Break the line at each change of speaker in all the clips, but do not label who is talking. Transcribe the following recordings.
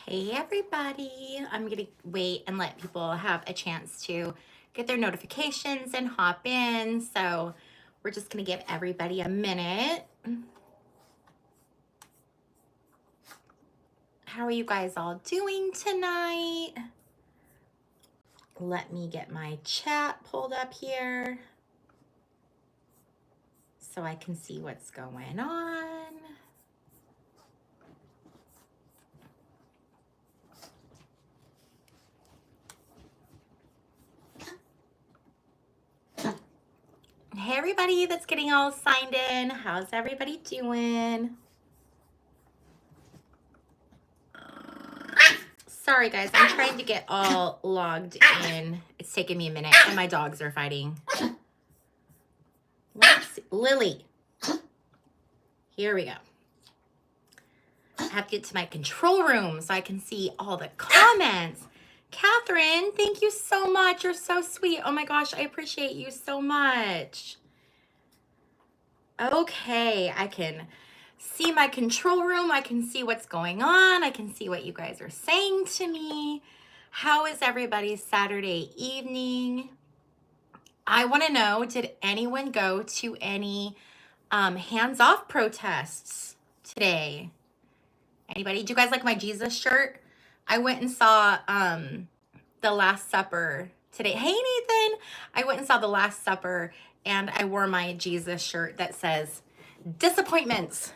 Hey everybody, I'm gonna wait and let people have a chance to get their notifications and hop in. So we're just gonna give everybody a minute. How are you guys all doing tonight? Let me get my chat pulled up here so I can see what's going on. Hey everybody that's getting all signed in. How's everybody doing? Sorry guys, I'm trying to get all logged in. It's taking me a minute and my dogs are fighting. Let's see. Lily. Here we go. I have to get to my control room so I can see all the comments. Catherine, thank you so much. You're so sweet. Oh my gosh, I appreciate you so much. Okay, I can see my control room. I can see what's going on. I can see what you guys are saying to me. How is everybody's Saturday evening? I want to know, did anyone go to any hands-off protests today? Anybody? Do you guys like my Jesus shirt? I went and saw The Last Supper today. Hey, Nathan. I went and saw The Last Supper and I wore my Jesus shirt that says, disappointments,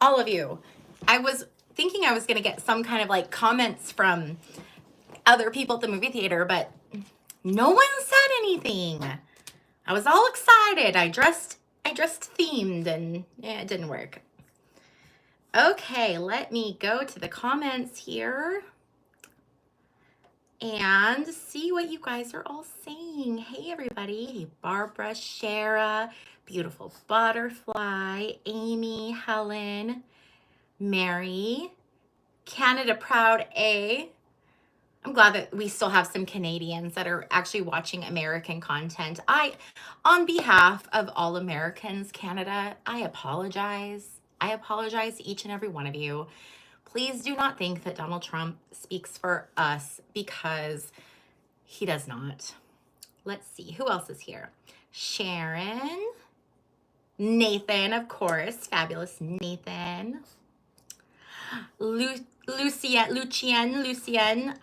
all of you. I was thinking I was going to get some kind of like comments from other people at the movie theater, but no one said anything. I was all excited. I dressed themed and yeah, it didn't work. Okay, let me go to the comments here and see what you guys are all saying. Hey everybody. Hey Barbara, Shara, Beautiful Butterfly, Amy, Helen, Mary, Canada Proud A. I'm glad that we still have some Canadians that are actually watching American content. On behalf of all Americans, Canada, I apologize. I apologize to each and every one of you. Please do not think that Donald Trump speaks for us because he does not. Let's see, who else is here? Sharon, Nathan, of course, fabulous Nathan. Lucien,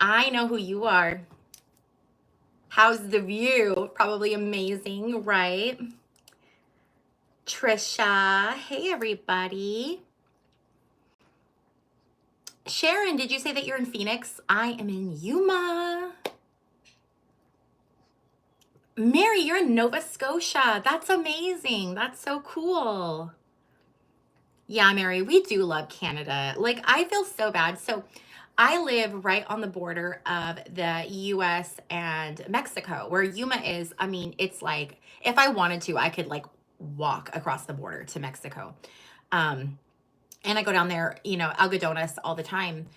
I know who you are. How's the view? Probably amazing, right? Trisha, hey everybody. Sharon, did you say that you're in Phoenix? I am in Yuma. Mary, you're in Nova Scotia. That's amazing. That's so cool. Yeah, Mary, we do love Canada. Like, I feel so bad. So I live right on the border of the US and Mexico, where Yuma is. I mean, it's like, if I wanted to, I could like walk across the border to Mexico. And I go down there, you know, Algodones all the time.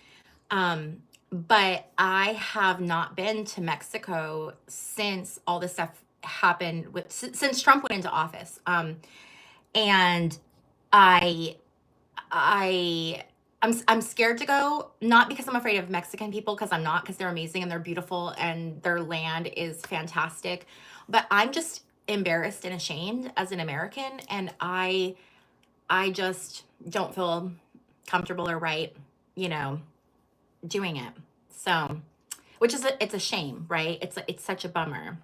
But I have not been to Mexico since all this stuff happened since Trump went into office. And I'm scared to go, not because I'm afraid of Mexican people, because I'm not, because they're amazing and they're beautiful and their land is fantastic. But I'm just embarrassed and ashamed as an American, and I just don't feel comfortable or right, you know, doing it. So, which is it's a shame, right? It's such a bummer.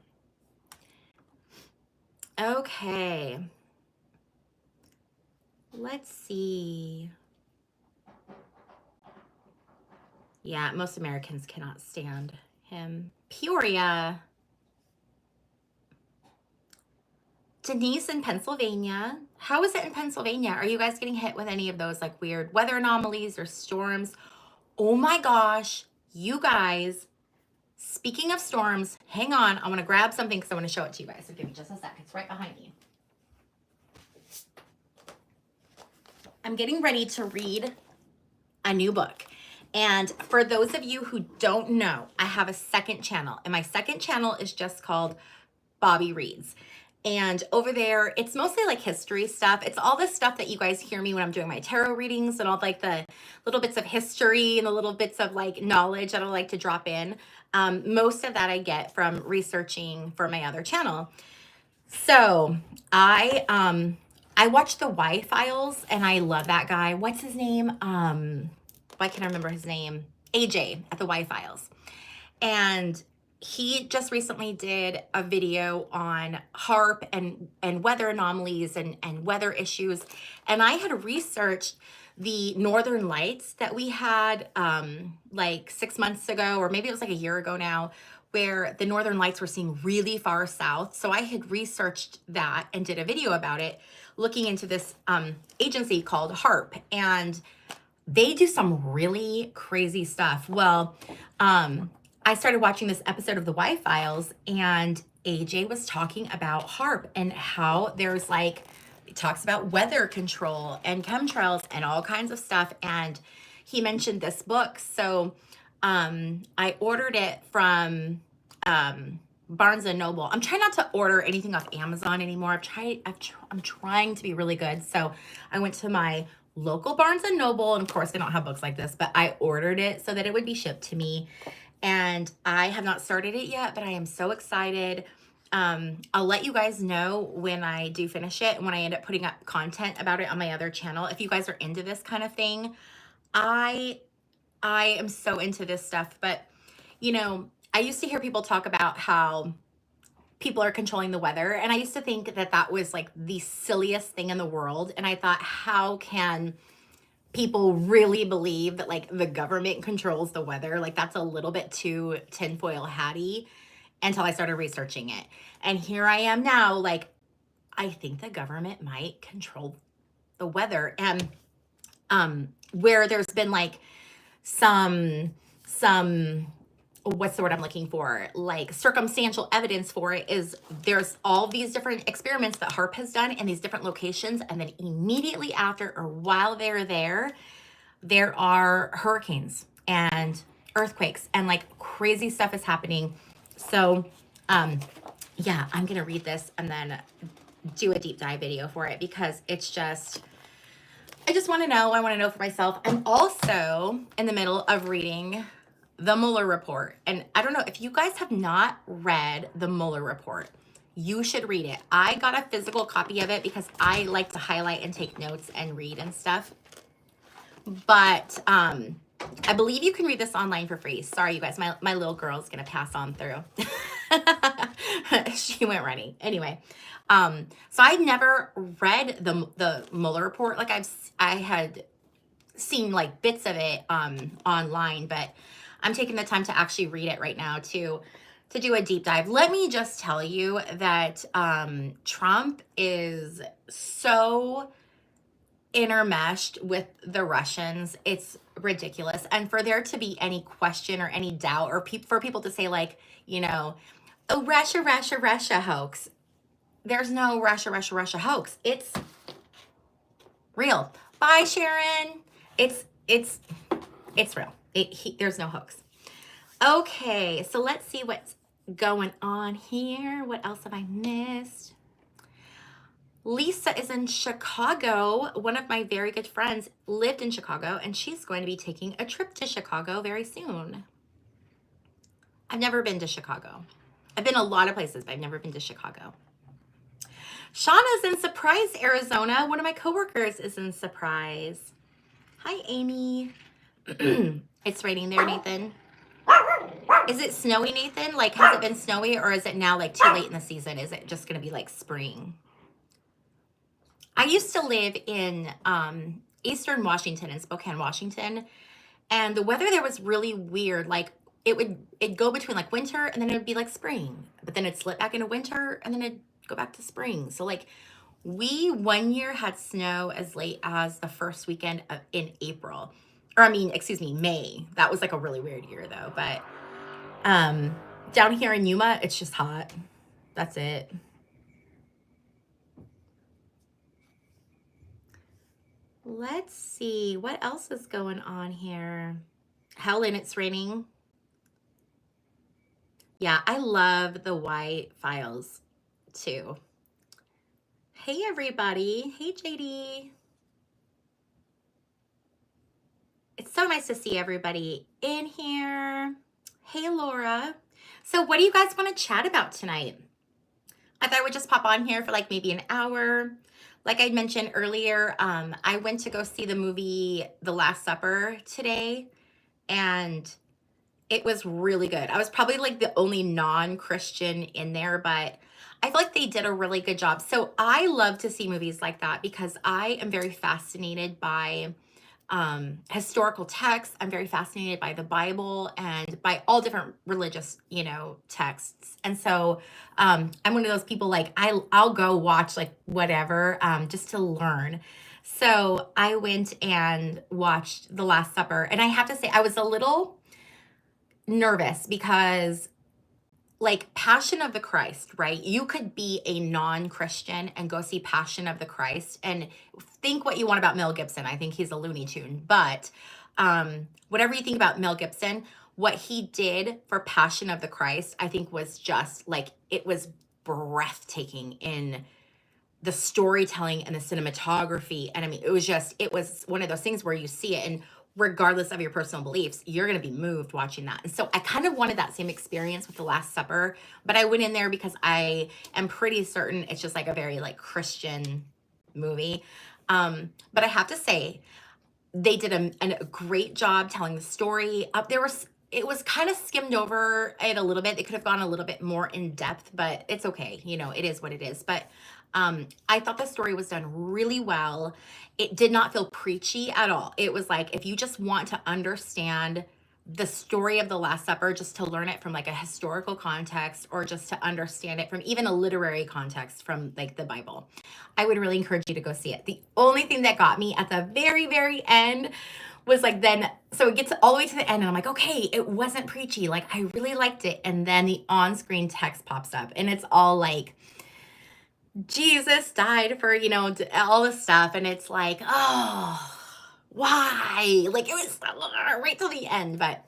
Okay. Let's see. Yeah, most Americans cannot stand him. Peoria. Denise in Pennsylvania. How is it in Pennsylvania? Are you guys getting hit with any of those like weird weather anomalies or storms? Oh my gosh, you guys, speaking of storms, hang on. I want to grab something because I want to show it to you guys. So give me just a sec. It's right behind me. I'm getting ready to read a new book. And for those of you who don't know, I have a second channel. And my second channel is just called Bobby Reads. And over there, it's mostly like history stuff. It's all the stuff that you guys hear me when I'm doing my tarot readings, and all like the little bits of history and the little bits of like knowledge that I like to drop in. Most of that I get from researching for my other channel. So I watched the Y Files, and I love that guy. What's his name? Why can't I remember his name? AJ at the Y Files. And he just recently did a video on HARP and weather anomalies and weather issues. And I had researched the northern lights that we had like 6 months ago, or maybe it was like a year ago now, where the northern lights were seen really far south. So I had researched that and did a video about it, looking into this agency called HARP. And they do some really crazy stuff. Well, I started watching this episode of the Y Files, and AJ was talking about HARP and how there's like, it talks about weather control and chemtrails and all kinds of stuff. And he mentioned this book. So I ordered it from Barnes and Noble. I'm trying not to order anything off Amazon anymore. I'm trying to be really good. So I went to my local Barnes and Noble, and of course they don't have books like this, but I ordered it so that it would be shipped to me. And I have not started it yet, but I am so excited. I'll let you guys know when I do finish it and when I end up putting up content about it on my other channel. If you guys are into this kind of thing, I am so into this stuff. But you know, I used to hear people talk about how people are controlling the weather, and I used to think that that was like the silliest thing in the world. And I thought, how can people really believe that like the government controls the weather? Like, that's a little bit too tinfoil hatty, until I started researching it. And here I am now, like, I think the government might control the weather. And where there's been like some what's the word I'm looking for? Like circumstantial evidence for it, is there's all these different experiments that HARP has done in these different locations. And then immediately after, or while they're there are hurricanes and earthquakes, and like crazy stuff is happening. So yeah, I'm going to read this and then do a deep dive video for it, because it's just, I just want to know. I want to know for myself. I'm also in the middle of reading the Mueller report. And I don't know if you guys have not read the Mueller report, you should read it. I got a physical copy of it because I like to highlight and take notes and read and stuff. But I believe you can read this online for free. Sorry, you guys, my little girl's going to pass on through. She went running. Anyway, so I'd never read the Mueller report. Like I had seen like bits of it online, but I'm taking the time to actually read it right now to do a deep dive. Let me just tell you that Trump is so intermeshed with the Russians. It's ridiculous. And for there to be any question or any doubt, or for people to say like, you know, oh, Russia hoax. There's no Russia hoax. It's real. Bye, Sharon. It's real. There's no hoax. Okay, so let's see what's going on here. What else have I missed? Lisa is in Chicago. One of my very good friends lived in Chicago, and she's going to be taking a trip to Chicago very soon. I've never been to Chicago. I've been a lot of places, but I've never been to Chicago. Shauna's in Surprise, Arizona. One of my coworkers is in Surprise. Hi, Amy. It's raining there, Nathan. Is it snowy, Nathan? Like, has it been snowy, or is it now like too late in the season? Is it just going to be like spring? I used to live in Eastern Washington, in Spokane, Washington, and the weather there was really weird. Like, it'd go between like winter, and then it would be like spring, but then it'd slip back into winter, and then it'd go back to spring. So like, we one year had snow as late as the first weekend in April, or May. That was like a really weird year though. But down here in Yuma, it's just hot. That's it. Let's see what else is going on here. Helen, it's raining. Yeah, I love the Y Files too. Hey, everybody. Hey, JD. It's so nice to see everybody in here. Hey, Laura. So, what do you guys want to chat about tonight? I thought I would just pop on here for like maybe an hour. Like I mentioned earlier, I went to go see the movie The Last Supper today, and it was really good. I was probably like the only non-Christian in there, but I feel like they did a really good job. So I love to see movies like that because I am very fascinated by historical texts. I'm very fascinated by the Bible and by all different religious, texts. And so I'm one of those people like I'll go watch like whatever just to learn. So I went and watched The Last Supper, and I have to say I was a little nervous because like Passion of the Christ, right? You could be a non-Christian and go see Passion of the Christ and think what you want about Mel Gibson. I think he's a Looney Tune, but whatever you think about Mel Gibson, what he did for Passion of the Christ, I think was just like it was breathtaking in the storytelling and the cinematography. And I mean, it was one of those things where you see it, and regardless of your personal beliefs, you're going to be moved watching that. And so I kind of wanted that same experience with The Last Supper, but I went in there because I am pretty certain it's just like a very like Christian movie. But I have to say, they did a great job telling the story. It was kind of skimmed over it a little bit. They could have gone a little bit more in depth, but it's okay. It is what it is. But I thought the story was done really well. It did not feel preachy at all. It was like if you just want to understand the story of the Last Supper, just to learn it from like a historical context, or just to understand it from even a literary context from like the Bible, I would really encourage you to go see it. The only thing that got me at the very, very end was like so it gets all the way to the end and I'm like, okay, it wasn't preachy. Like I really liked it. And then the on-screen text pops up and it's all like, Jesus died for, all this stuff. And it's like, oh, why? Like it was right till the end. But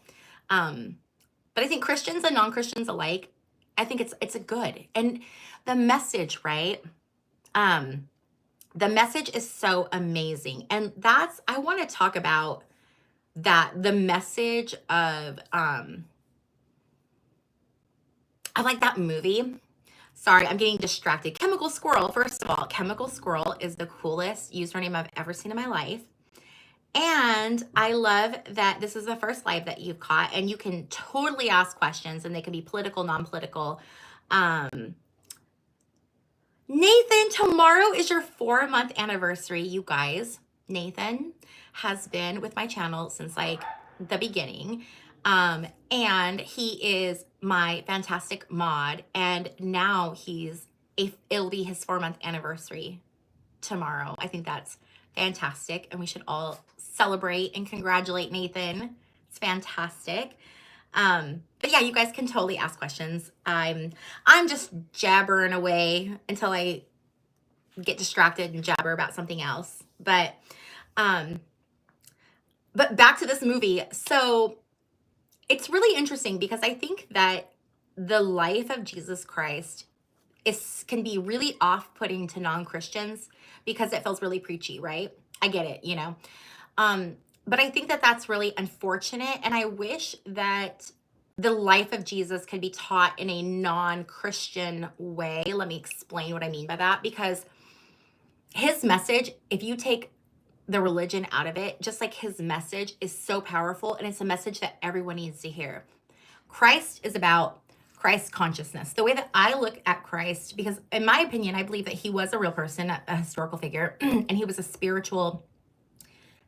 I think Christians and non-Christians alike, I think it's a good. And the message, right? The message is so amazing. And I want to talk about that, the message of like that movie. Sorry, I'm getting distracted. Chemical Squirrel. First of all, Chemical Squirrel is the coolest username I've ever seen in my life. And I love that this is the first live that you've caught, and you can totally ask questions, and they can be political, non-political. Nathan, tomorrow is your 4-month anniversary, you guys. Nathan has been with my channel since like the beginning. And he is my fantastic mod. And now it'll be his 4-month anniversary tomorrow. I think that's fantastic. And we should all celebrate and congratulate Nathan. It's fantastic. But yeah, you guys can totally ask questions. I'm just jabbering away until I get distracted and jabber about something else. But back to this movie. So it's really interesting because I think that the life of Jesus Christ can be really off-putting to non-Christians because it feels really preachy, right? I get it, but I think that that's really unfortunate. And I wish that the life of Jesus could be taught in a non-Christian way. Let me explain what I mean by that. Because his message, if you take the religion out of it, just like his message is so powerful, and it's a message that everyone needs to hear. Christ is about Christ consciousness. The way that I look at Christ, because in my opinion, I believe that he was a real person, a historical figure, and he was a spiritual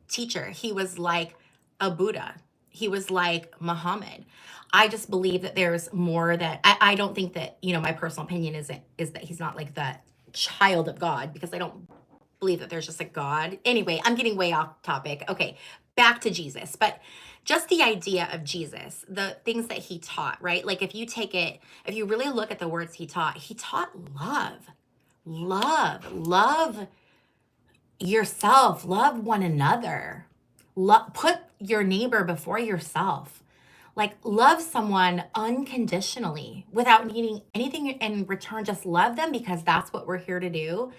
teacher. He was like a Buddha. He was like Muhammad. I just believe that there's more that I don't think that, my personal opinion is that he's not like the child of God, because I don't believe that there's just a God. Anyway, I'm getting way off topic. Okay, back to Jesus. But just the idea of Jesus, the things that he taught, right? Like if you really look at the words he taught love yourself, love one another, put your neighbor before yourself. Like love someone unconditionally without needing anything in return. Just love them because that's what we're here to do.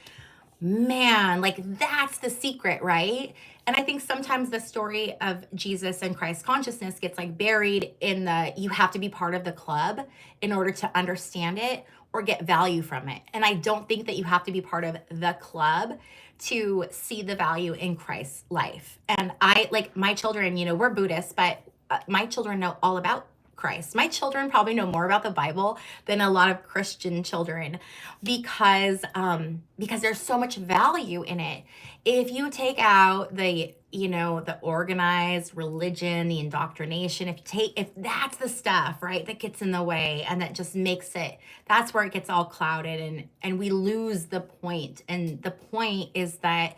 Man, like that's the secret, right? And I think sometimes the story of Jesus and Christ consciousness gets like buried in the you have to be part of the club in order to understand it or get value from it. And I don't think that you have to be part of the club to see the value in Christ's life. And I like my children, we're Buddhists, but my children know all about Christ. My children probably know more about the Bible than a lot of Christian children because there's so much value in it. If you take out the organized religion, the indoctrination, if that's the stuff, right, that gets in the way and that just makes it, that's where it gets all clouded and we lose the point. And the point is that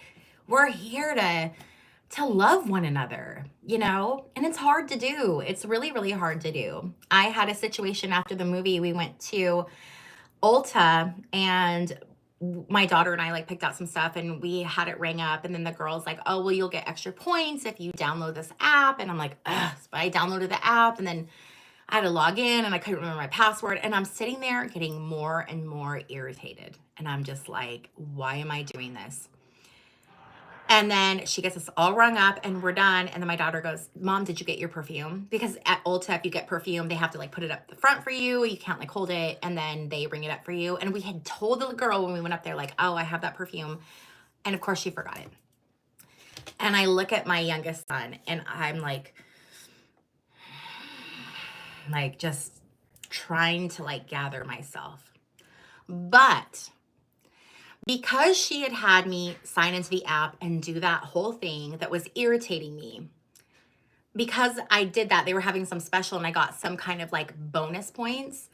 we're here to love one another, and it's hard to do. It's really, really hard to do. I had a situation after the movie. We went to Ulta and my daughter and I like picked out some stuff and we had it ring up, and then the girl's like, oh, well, you'll get extra points if you download this app. And I'm like, ugh. But I downloaded the app and then I had to log in and I couldn't remember my password, and I'm sitting there getting more and more irritated. And I'm just like, why am I doing this? And then she gets us all rung up and we're done. And then my daughter goes, Mom, did you get your perfume? Because at Ulta, if you get perfume, they have to like put it up the front for you. You can't like hold it and then they bring it up for you. And we had told the girl when we went up there, like, oh, I have that perfume. And of course she forgot it. And I look at my youngest son and I'm like just trying to like gather myself. But because she had had me sign into the app and do that whole thing that was irritating me, because I did that, they were having some special and I got some kind of like bonus points.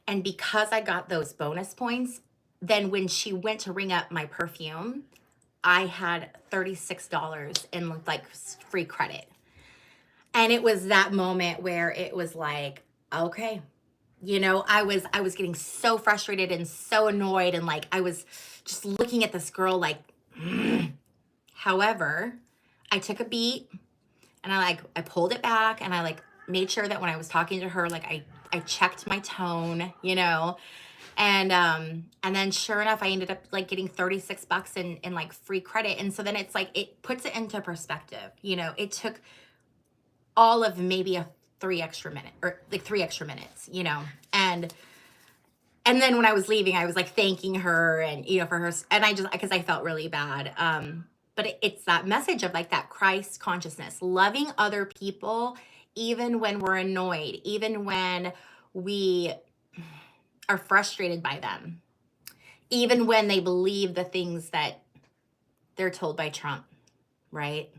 And because I got those bonus points, then when she went to ring up my perfume, I had $36 in like free credit. And it was that moment where it was like, okay, I was getting so frustrated and so annoyed, and like I was just looking at this girl like, However, I took a beat and I pulled it back and I like made sure that when I was talking to her, like I checked my tone, and then sure enough, I ended up like getting $36 in like free credit. And so then it's like, it puts it into perspective. It took all of maybe 3 extra minutes, and then when I was leaving, I was like thanking her and, for her, and because I felt really bad. But it's that message of like that Christ consciousness, loving other people, even when we're annoyed, even when we are frustrated by them, even when they believe the things that they're told by Trump, right?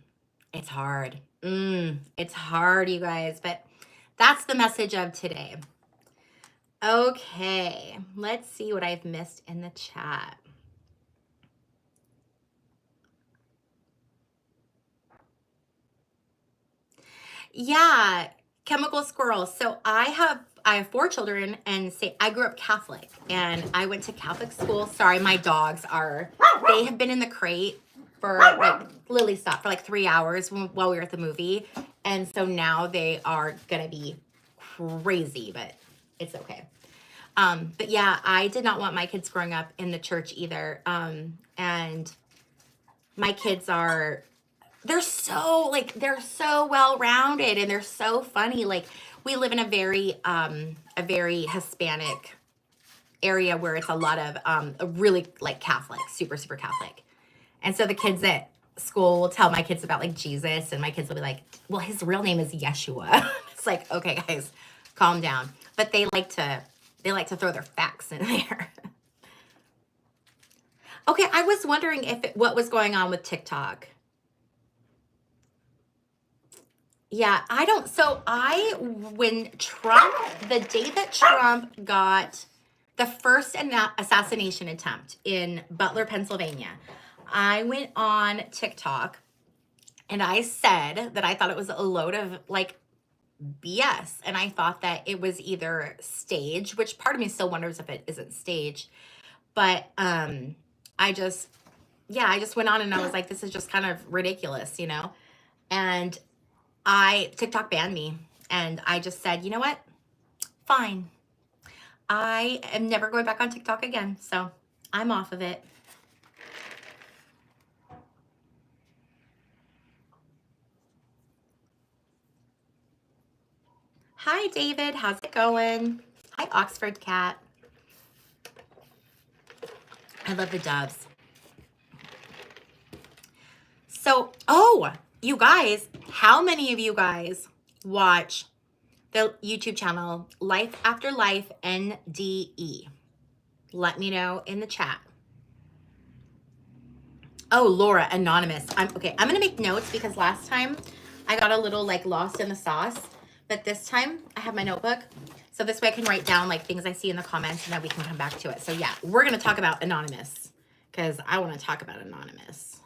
It's hard. It's hard, you guys, but that's the message of today. Okay, let's see what I've missed in the chat. Yeah, chemical squirrel. So I have 4 children, and I grew up Catholic and I went to Catholic school. Sorry, my dogs they have been in the crate for like Lily stopped for like 3 hours while we were at the movie. And so now they are gonna be crazy, but it's okay. But yeah, I did not want my kids growing up in the church either. And my kids they're so well-rounded and they're so funny. Like we live in a very Hispanic area where it's a lot of really like Catholic, super, super Catholic. And so the kids at school will tell my kids about like Jesus, and my kids will be like, well, his real name is Yeshua. It's like, okay, guys, calm down. But they like to throw their facts in there. Okay, I was wondering what was going on with TikTok. Yeah, when Trump, the day that Trump got the first assassination attempt in Butler, Pennsylvania, I went on TikTok and I said that I thought it was a load of like BS. And I thought that it was either staged, which part of me still wonders if it isn't staged. But I just went on and I was like, this is just kind of ridiculous, And TikTok banned me, and I just said, you know what? Fine. I am never going back on TikTok again. So I'm off of it. Hi, David. How's it going? Hi, Oxford Cat. I love the doves. So, oh, you guys, how many of you guys watch the YouTube channel Life After Life NDE? Let me know in the chat. Oh, Laura, anonymous. I'm gonna make notes because last time I got a little like lost in the sauce, but this time I have my notebook. So this way I can write down like things I see in the comments and then we can come back to it. So yeah, we're gonna talk about anonymous because I want to talk about anonymous.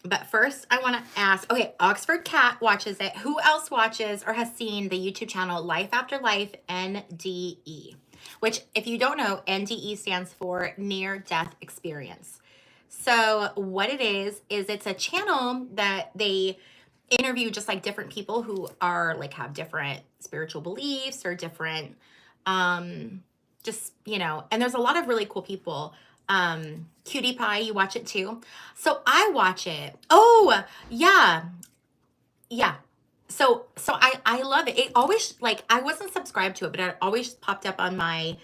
But first, I want to ask, okay, Oxford Cat watches it. Who else watches or has seen the YouTube channel Life After Life NDE? Which, if you don't know, NDE stands for Near Death Experience. So what it is it's a channel that they interview just like different people who are like have different spiritual beliefs or different, just, you know, and there's a lot of really cool people. Cutie Pie, you watch it too. So I watch it. Oh, yeah. Yeah. So I love it. It always, like, I wasn't subscribed to it, but it always popped up on my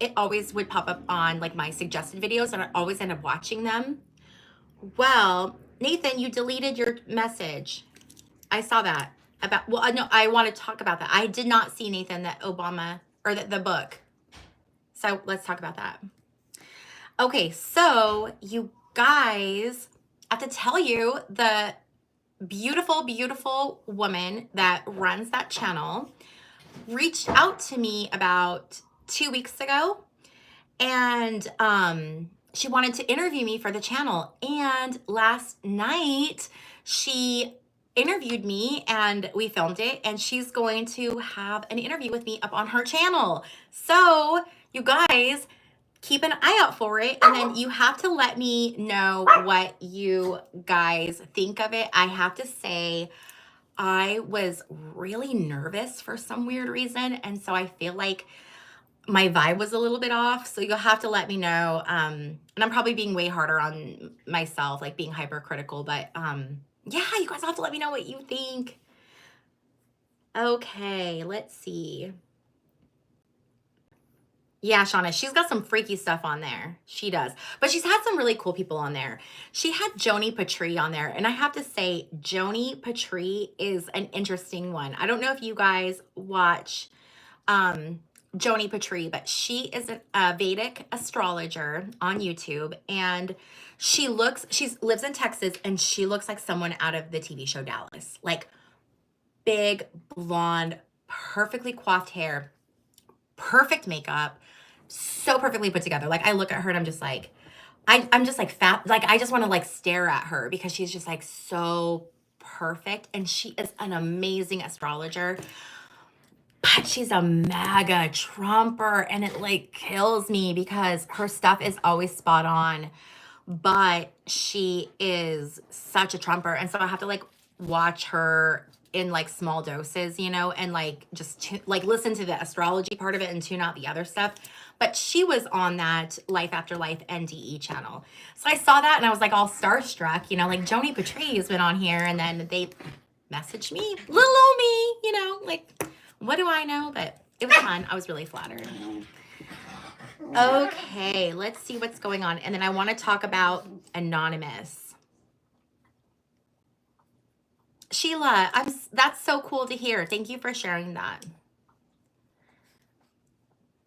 it always would pop up on like my suggested videos and I always end up watching them. Well, Nathan, you deleted your message. I saw that about, well, no, I want to talk about that. I did not see, Nathan, that Obama or the book. So let's talk about that. Okay, so you guys, I have to tell you, the beautiful, beautiful woman that runs that channel reached out to me about 2 weeks ago, and she wanted to interview me for the channel. And last night she interviewed me and we filmed it, and she's going to have an interview with me up on her channel. So you guys keep an eye out for it, and then you have to let me know what you guys think of it. I have to say, I was really nervous for some weird reason, and so I feel like my vibe was a little bit off. So you'll have to let me know. And I'm probably being way harder on myself, like being hypercritical, but yeah, you guys have to let me know what you think. Okay, let's see. Yeah, Shauna, she's got some freaky stuff on there. She does. But she's had some really cool people on there. She had Joni Patry on there. And I have to say, Joni Patry is an interesting one. I don't know if you guys watch Joni Patry, but she is a Vedic astrologer on YouTube. And she lives in Texas, and she looks like someone out of the TV show Dallas. Like big, blonde, perfectly coiffed hair, perfect makeup, so perfectly put together. Like I look at her and I'm just like, I'm just like fat. Like I just want to like stare at her because she's just like so perfect. And she is an amazing astrologer, but she's a MAGA Trumper, and it like kills me because her stuff is always spot on, but she is such a Trumper. And so I have to like watch her in like small doses, you know, and like just like listen to the astrology part of it and tune out the other stuff. But she was on that Life After Life NDE channel. So I saw that and I was like all starstruck, you know, like Joni Patry has been on here, and then they messaged me, little old me, you know, like what do I know? But it was fun. I was really flattered. Okay, let's see what's going on. And then I want to talk about anonymous. Sheila, that's so cool to hear. Thank you for sharing that.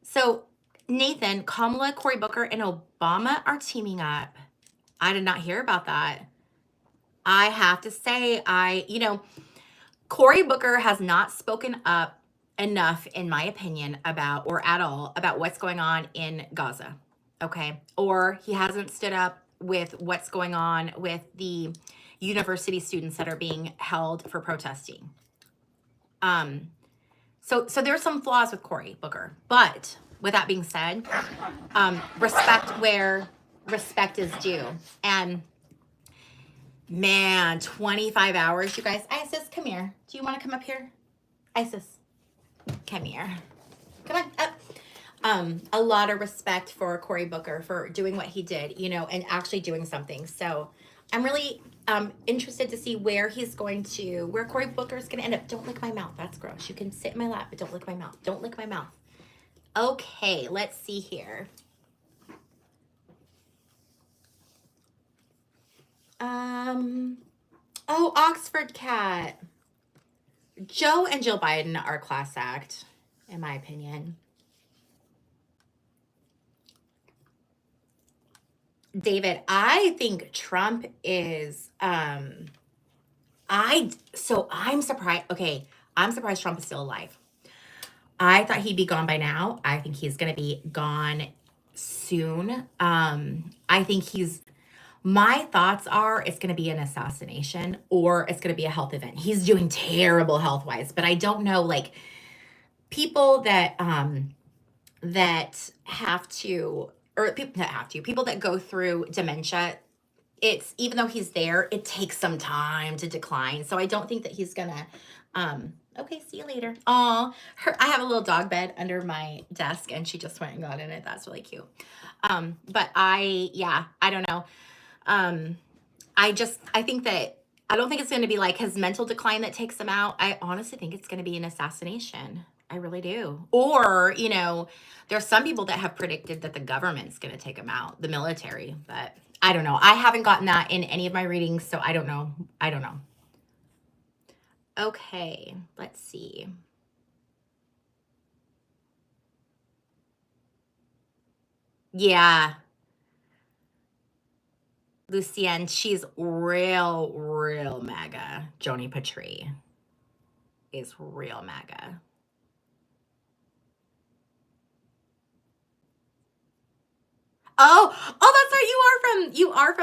So Nathan, Kamala, Cory Booker, and Obama are teaming up. I did not hear about that. I have to say, Cory Booker has not spoken up enough, in my opinion, about, or at all, about what's going on in Gaza. Okay. Or he hasn't stood up with what's going on with the university students that are being held for protesting. So there's some flaws with Cory Booker, but with that being said, respect where respect is due. And man, 25 hours, you guys. Isis, come here. Do you want to come up here? Isis, come here. Come on up. A lot of respect for Cory Booker for doing what he did, you know, and actually doing something. So I'm really interested to see where Cory Booker's going to end up. Don't lick my mouth. That's gross. You can sit in my lap, but don't lick my mouth. Don't lick my mouth. Okay, let's see here. Oh, Oxford Cat. Joe and Jill Biden are class act, in my opinion. David, I think Trump is, I'm surprised. Okay, I'm surprised Trump is still alive. I thought he'd be gone by now. I think he's going to be gone soon. I think my thoughts are it's going to be an assassination or it's going to be a health event. He's doing terrible health-wise, but I don't know, like, people that people that go through dementia, it's, even though he's there, it takes some time to decline. So I don't think that he's gonna, okay, see you later. I have a little dog bed under my desk and she just went and got in it. That's really cute. But I don't know. I don't think it's going to be like his mental decline that takes him out. I honestly think it's going to be an assassination. I really do. Or, there's some people that have predicted that the government's going to take him out, the military, but I don't know. I haven't gotten that in any of my readings, so I don't know. Okay, let's see. Yeah. Lucienne, she's real MAGA. Joni Patry is real MAGA. Oh, that's right. You are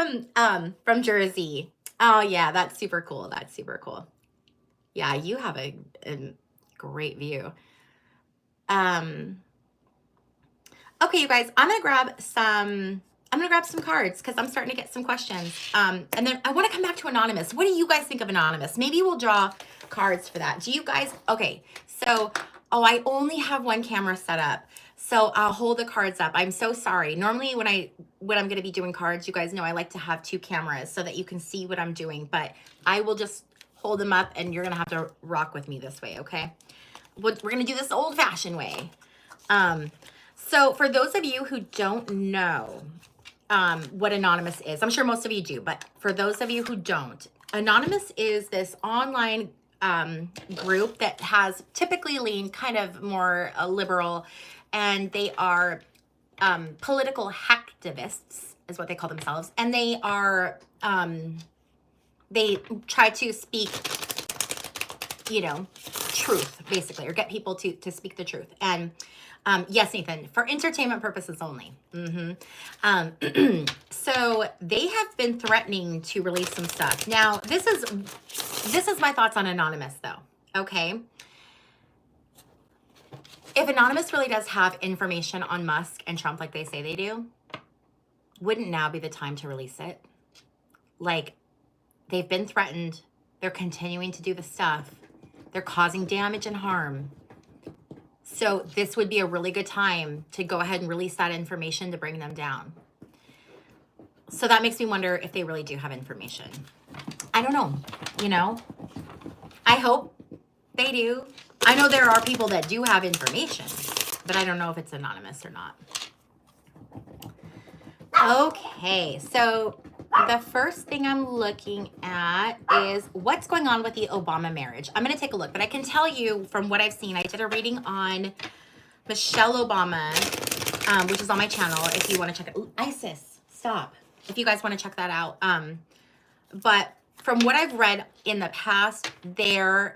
from Jersey. Oh yeah, that's super cool. Yeah, you have a great view. Okay, you guys, I'm gonna grab some cards because I'm starting to get some questions. And then I want to come back to Anonymous. What do you guys think of Anonymous? Maybe we'll draw cards for that. Do you guys? Okay, so I only have one camera set up. So I'll hold the cards up. I'm so sorry. Normally when I'm going to be doing cards, you guys know I like to have two cameras so that you can see what I'm doing, but I will just hold them up and you're going to have to rock with me this way, okay? We're going to do this old-fashioned way. So for those of you who don't know what Anonymous is, I'm sure most of you do, but for those of you who don't, Anonymous is this online group that has typically leaned kind of more liberal, and they are political hacktivists is what they call themselves, and they are they try to speak truth, basically, or get people to speak the truth. And yes, Nathan, for entertainment purposes only. So they have been threatening to release some stuff. Now, this is my thoughts on Anonymous, though. Okay. If Anonymous really does have information on Musk and Trump like they say they do, wouldn't now be the time to release it? Like, they've been threatened. They're continuing to do the stuff. They're causing damage and harm. So this would be a really good time to go ahead and release that information to bring them down. So that makes me wonder if they really do have information. I don't know, I hope they do. I know there are people that do have information, but I don't know if it's Anonymous or not. Okay, so the first thing I'm looking at is what's going on with the Obama marriage. I'm going to take a look, but I can tell you from what I've seen, I did a reading on Michelle Obama, which is on my channel if you want to check it. Ooh, Isis, stop. If you guys want to check that out. But from what I've read in the past, their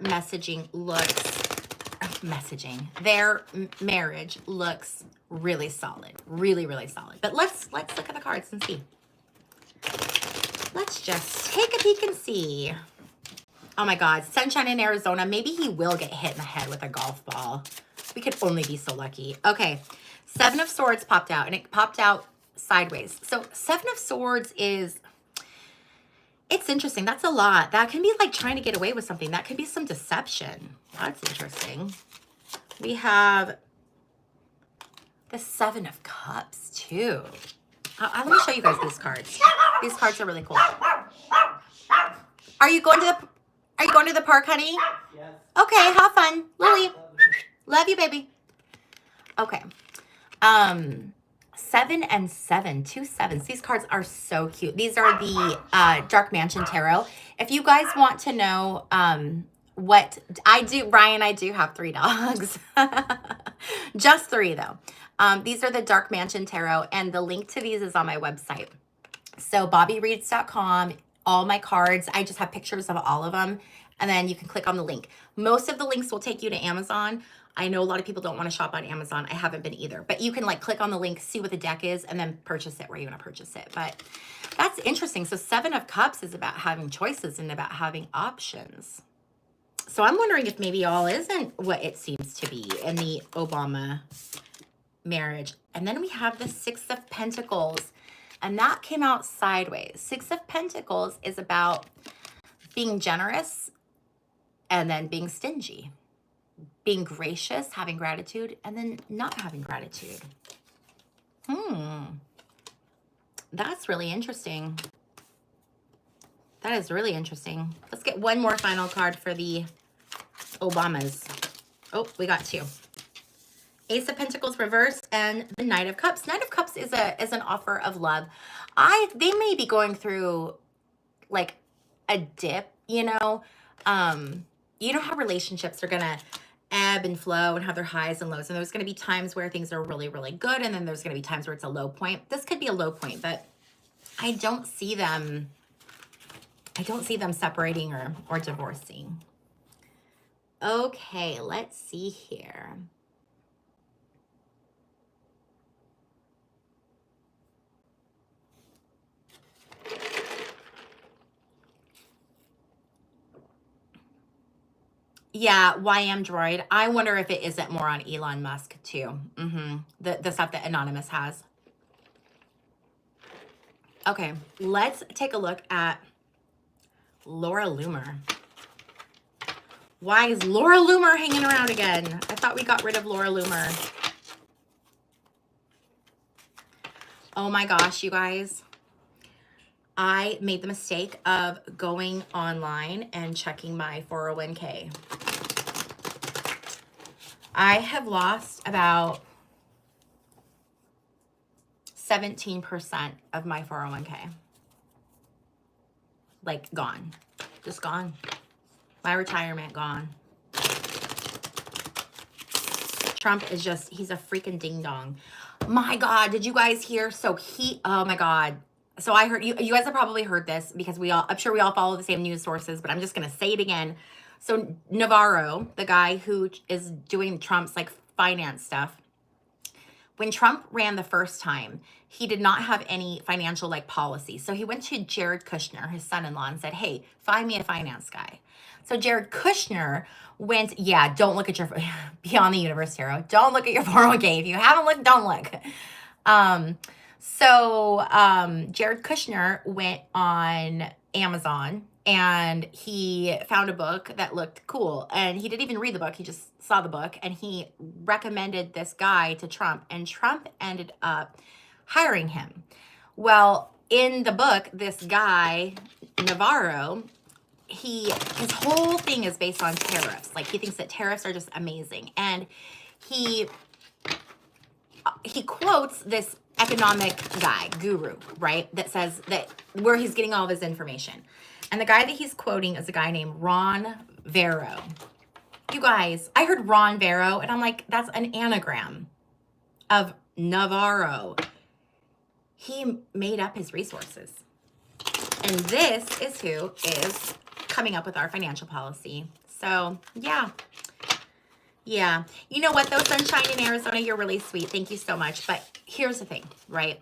their marriage looks really solid, really solid. But let's look at the cards and see. Let's just take a peek and see. Oh my God, sunshine in Arizona. Maybe he will get hit in the head with a golf ball. We could only be so lucky. Okay, Seven of Swords popped out, and it popped out sideways. So Seven of Swords is, it's interesting. That's a lot. That can be like trying to get away with something. That could be some deception. That's interesting. We have the Seven of Cups too. Let me show you guys these cards. These cards are really cool. Are you going to the park, honey?
Yes.
Okay, have fun. Lily, love you, baby. Okay. 7 and 7, 2 sevens. These cards are so cute. These are the Dark Mansion Tarot. If you guys want to know what I do, Ryan, I do have 3 dogs. Just 3 though. These are the Dark Mansion Tarot, and the link to these is on my website. So bobbyreads.com, all my cards, I just have pictures of all of them, and then you can click on the link. Most of the links will take you to Amazon. I know a lot of people don't want to shop on Amazon. I haven't been either, but you can like click on the link, see what the deck is, and then purchase it where you want to purchase it. But that's interesting. So 7 of Cups is about having choices and about having options. So I'm wondering if maybe all isn't what it seems to be in the Obama marriage. And then we have the 6 of Pentacles, and that came out sideways. 6 of Pentacles is about being generous and then being stingy, being gracious, having gratitude, and then not having gratitude. That's really interesting. That is really interesting. Let's get one more final card for the Obamas. Oh, we got 2. Ace of Pentacles reversed and the Knight of Cups. Knight of Cups is an offer of love. They may be going through like a dip, you know. You know how relationships are gonna ebb and flow and have their highs and lows, and there's gonna be times where things are really, really good, and then there's gonna be times where it's a low point. This could be a low point, but I don't see them separating or divorcing. Okay, let's see here. Yeah, YM Droid. I wonder if it isn't more on Elon Musk too. The stuff that Anonymous has. Okay, let's take a look at Laura Loomer. Why is Laura Loomer hanging around again? I thought we got rid of Laura Loomer. Oh my gosh, you guys. I made the mistake of going online and checking my 401k. I have lost about 17% of my 401k. Like gone. Just gone. My retirement gone. Trump is just, he's a freaking ding dong. My God, did you guys hear? So oh my God. So I heard, you guys have probably heard this because I'm sure we all follow the same news sources, but I'm just going to say it again. So Navarro, the guy who is doing Trump's like finance stuff, when Trump ran the first time, he did not have any financial like policy. So he went to Jared Kushner, his son-in-law, and said, hey, find me a finance guy. So Jared Kushner went, yeah, don't look at your, beyond the universe, Tarot. Don't look at your 401k. If you haven't looked, don't look. Jared Kushner went on Amazon and he found a book that looked cool, and he didn't even read the book. He just saw the book, and he recommended this guy to Trump, and Trump ended up hiring him. Well, in the book, this guy, Navarro, his whole thing is based on tariffs. Like, he thinks that tariffs are just amazing. And he quotes this economic guy, guru, right? That says that where he's getting all of his information. And the guy that he's quoting is a guy named Ron Vero. You guys, I heard Ron Vero, and I'm like, that's an anagram of Navarro. He made up his resources. And this is who is coming up with our financial policy. So, yeah. Yeah. You know what, though, Sunshine in Arizona, you're really sweet. Thank you so much. But here's the thing, right?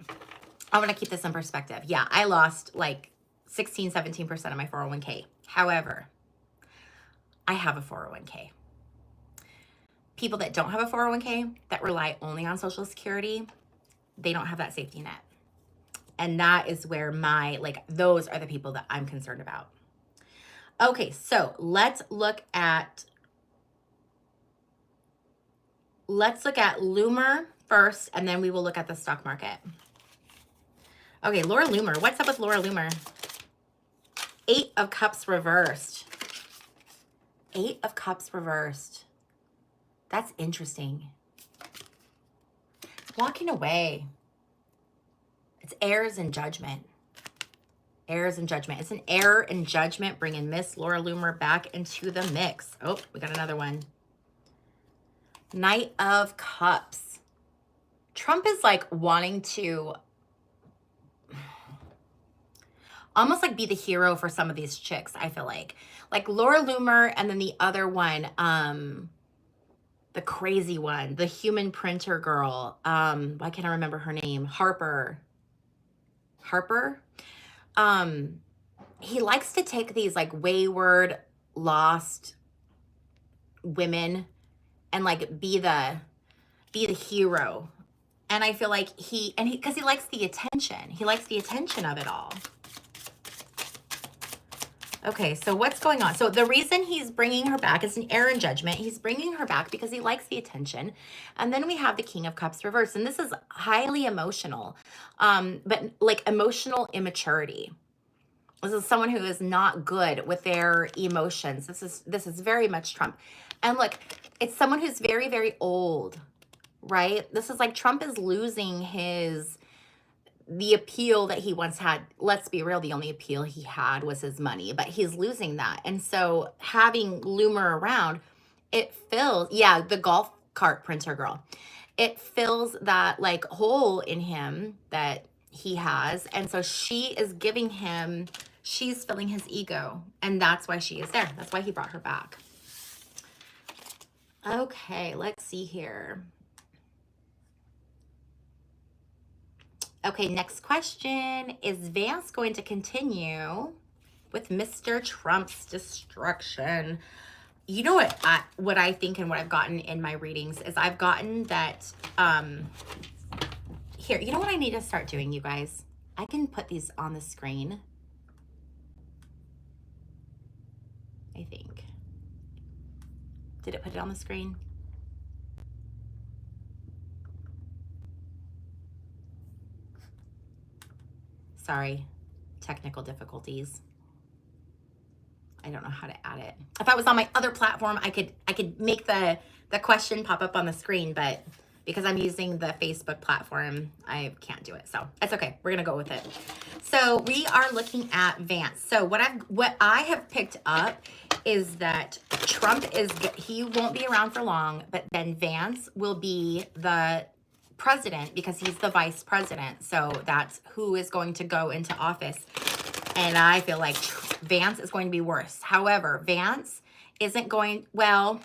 I want to keep this in perspective. Yeah, I lost like 16, 17% of my 401k. However, I have a 401k. People that don't have a 401k, that rely only on Social Security, they don't have that safety net. And that is where those are the people that I'm concerned about. Okay, so let's look at Loomer first, and then we will look at the stock market. Okay, Laura Loomer. What's up with Laura Loomer? Eight of Cups reversed. Eight of Cups reversed. That's interesting. Walking away. It's errors and judgment. Errors and judgment. It's an error and judgment bringing Miss Laura Loomer back into the mix. Oh, we got another one. Knight of Cups. Trump is like wanting to almost like be the hero for some of these chicks, I feel like. Like Laura Loomer, and then the other one, the crazy one, the human printer girl. Why can't I remember her name? Harper. He likes to take these like wayward, lost women and like be the hero. And I feel like because he likes the attention. He likes the attention of it all. Okay, so what's going on? So the reason he's bringing her back is an error in judgment. He's bringing her back because he likes the attention. And then we have the King of Cups reversed. And this is highly emotional, but like emotional immaturity. This is someone who is not good with their emotions. This is very much Trump. And look, it's someone who's very, very old, right? This is like Trump is losing the appeal that he once had. Let's be real, the only appeal he had was his money, but he's losing that. And so having Loomer around, it fills, yeah, the golf cart printer girl. It fills that like hole in him that he has. And so she is giving him, she's filling his ego. And that's why she is there. That's why he brought her back. Okay, let's see here. Okay, next question. Is Vance going to continue with Mr. Trump's destruction? You know what I think and what I've gotten in my readings is I've gotten that, here, you know what I need to start doing, you guys? I can put these on the screen. I think. Did it put it on the screen? Sorry, technical difficulties. I don't know how to add it. If I was on my other platform, I could make the question pop up on the screen, but because I'm using the Facebook platform, I can't do it. So that's okay. We're gonna go with it. So we are looking at Vance. So what I have picked up is that Trump he won't be around for long, but then Vance will be the president because he's the vice president. So that's who is going to go into office. And I feel like Vance is going to be worse. However, Vance isn't going, well,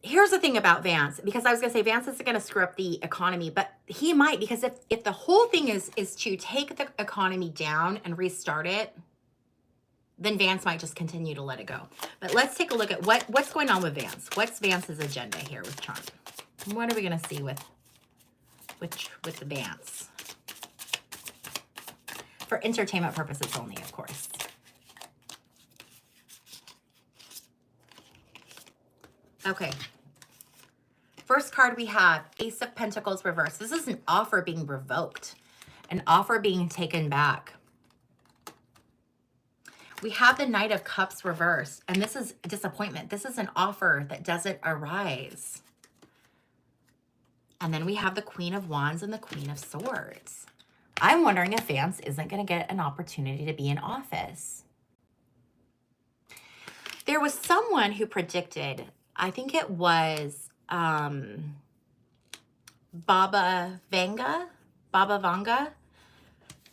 here's the thing about Vance, because I was going to say Vance isn't going to screw up the economy, but he might, because if the whole thing is to take the economy down and restart it, then Vance might just continue to let it go. But let's take a look at what's going on with Vance. What's Vance's agenda here with Trump? What are we going to see with the Vance? For entertainment purposes only, of course. Okay. First card we have Ace of Pentacles reversed. This is an offer being revoked, an offer being taken back. We have the Knight of Cups reversed, and this is disappointment. This is an offer that doesn't arise. And then we have the Queen of Wands and the Queen of Swords. I'm wondering if Vance isn't going to get an opportunity to be in office. There was someone who predicted, I think it was Baba Vanga,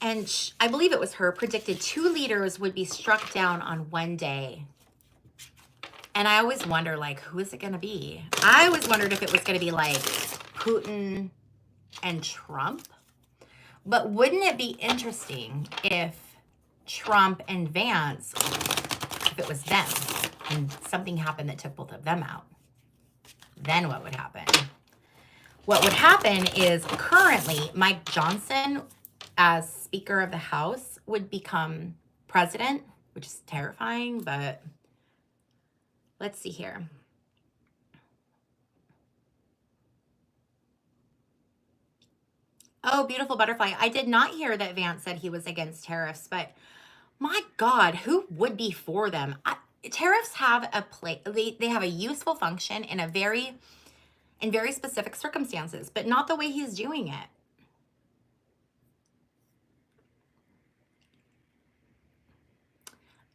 and I believe it was her, predicted 2 leaders would be struck down on one day. And I always wonder, like, who is it going to be? I always wondered if it was going to be like Putin and Trump. But wouldn't it be interesting if Trump and Vance, if it was them, and something happened that took both of them out? Then what would happen? What would happen is currently Mike Johnson, as Speaker of the House, would become president, which is terrifying, but let's see here. Oh, beautiful butterfly. I did not hear that Vance said he was against tariffs, but My God, who would be for them? Tariffs have a place. They have a useful function in very specific circumstances, but not the way he's doing it.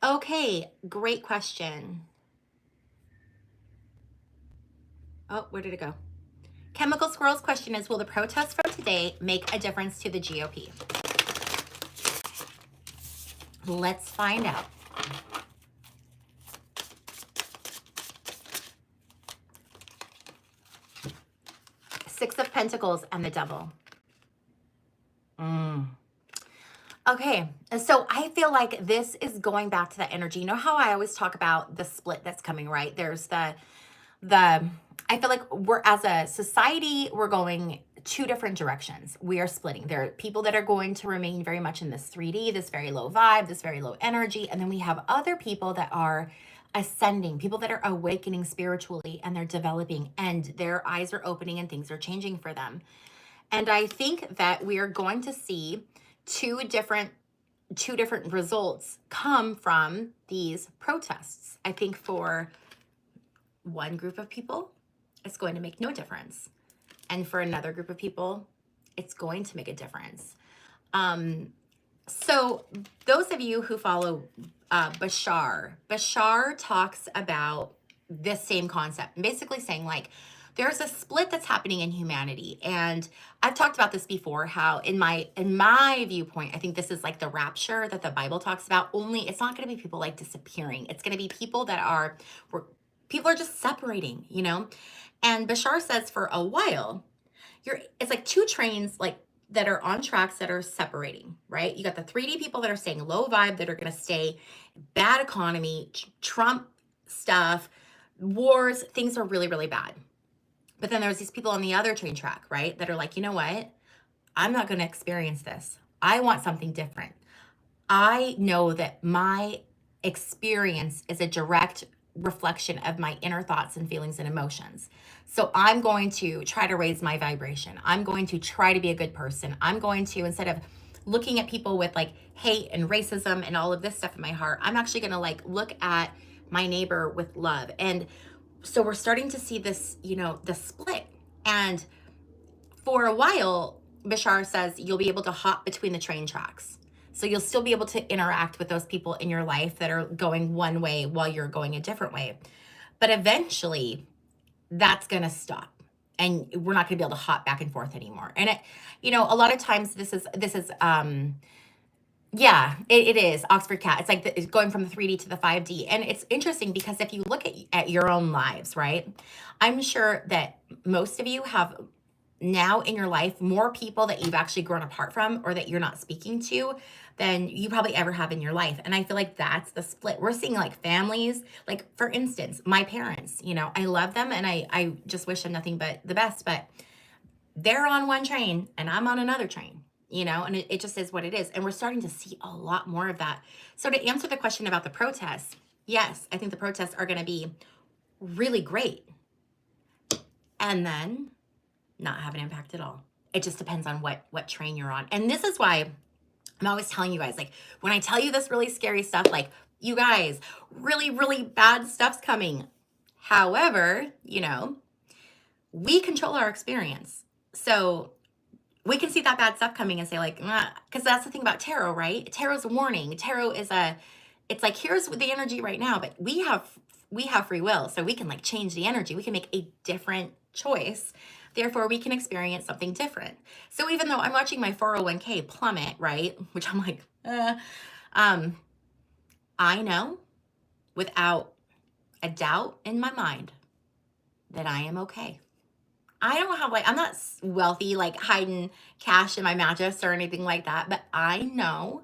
Okay, great question. Oh, where did it go? Chemical Squirrel's question is, will the protests from today make a difference to the GOP? Let's find out. Six of Pentacles and the Devil. Okay, so I feel like this is going back to that energy. You know how I always talk about the split that's coming, right? There's the I feel like we're, as a society, we're going two different directions. We are splitting. There are people that are going to remain very much in this 3D, this very low vibe, this very low energy. And then we have other people that are ascending, people that are awakening spiritually, and they're developing, and their eyes are opening and things are changing for them. And I think that we are going to see two different results come from these protests. I think for one group of people, it's going to make no difference. And for another group of people, it's going to make a difference. So those of you who follow Bashar talks about this same concept, basically saying like, there's a split that's happening in humanity. And I've talked about this before, how in my viewpoint, I think this is like the rapture that the Bible talks about, only it's not going to be people like disappearing. It's going to be people that are just separating, you know? And Bashar says for a while, it's like two trains like that are on tracks that are separating, right? You got the 3D people that are staying low vibe, that are going to stay bad economy, Trump stuff, wars, things are really, really bad. But then there's these people on the other train track, right? That are like, you know what? I'm not going to experience this. I want something different. I know that my experience is a direct reflection of my inner thoughts and feelings and emotions. So I'm going to try to raise my vibration. I'm going to try to be a good person. I'm going to, instead of looking at people with like hate and racism and all of this stuff in my heart, I'm actually going to like look at my neighbor with love. And so we're starting to see this, you know, the split. And for a while, Bashar says you'll be able to hop between the train tracks. So you'll still be able to interact with those people in your life that are going one way while you're going a different way. But eventually that's going to stop, and we're not going to be able to hop back and forth anymore. And it, you know, a lot of times this is yeah, it is Oxford Cat. It's like it's going from the 3D to the 5D. And it's interesting because if you look at your own lives, right? I'm sure that most of you have now in your life more people that you've actually grown apart from, or that you're not speaking to, than you probably ever have in your life. And I feel like that's the split. We're seeing like families, like for instance, my parents, you know, I love them and I just wish them nothing but the best, but they're on one train and I'm on another train, you know, and it just is what it is. And we're starting to see a lot more of that. So to answer the question about the protests, yes, I think the protests are going to be really great. And then not have an impact at all. It just depends on what train you're on. And this is why I'm always telling you guys, like, when I tell you this really scary stuff, like, you guys, really, really bad stuff's coming. However, you know, we control our experience. So we can see that bad stuff coming and say like, because that's the thing about tarot, right? Tarot's a warning. Tarot is it's like, here's the energy right now, but we have free will. So we can like change the energy. We can make a different choice. Therefore, we can experience something different. So even though I'm watching my 401k plummet, right? Which I'm like, I know without a doubt in my mind that I am okay. I don't have like, I'm not wealthy, like hiding cash in my mattress or anything like that, but I know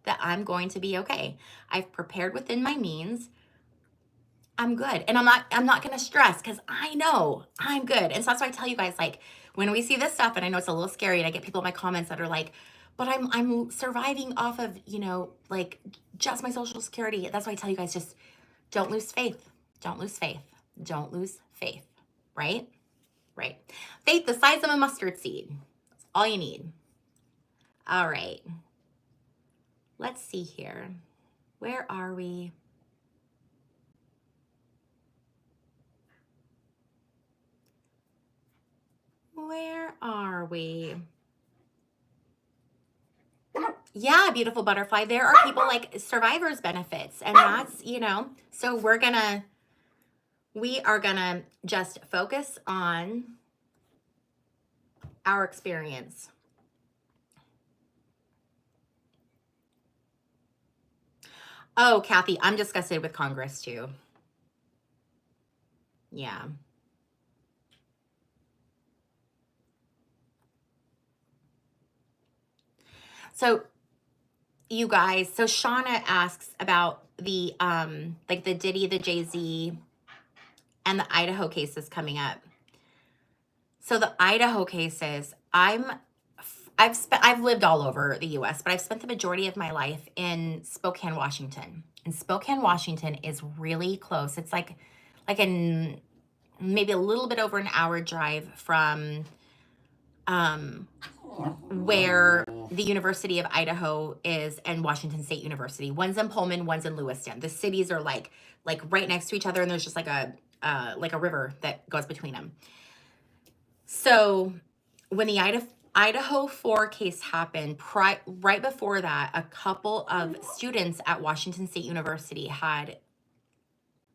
that I'm going to be okay. I've prepared within my means. I'm good. And I'm not going to stress because I know I'm good. And so that's why I tell you guys, like, when we see this stuff, and I know it's a little scary, and I get people in my comments that are like, but I'm surviving off of, you know, like just my Social Security. That's why I tell you guys, just don't lose faith. Don't lose faith. Don't lose faith. Right? Right. Faith the size of a mustard seed. That's all you need. All right. Let's see here. Where are we? Where are we? Yeah, beautiful butterfly. There are people like survivors benefits, and that's, you know, so we are gonna just focus on our experience. Oh, Kathy, I'm disgusted with Congress too. Yeah. So you guys, so Shauna asks about the like the Diddy, the Jay-Z, and the Idaho cases coming up. So the Idaho cases, I've lived all over the US, but I've spent the majority of my life in Spokane, Washington. And Spokane, Washington is really close. It's like in maybe a little bit over an hour drive from where the University of Idaho is and Washington State University. One's in Pullman, one's in Lewiston. The cities are like right next to each other, and there's just like a river that goes between them. So when the Idaho 4 case happened, right before that, a couple of students at Washington State University had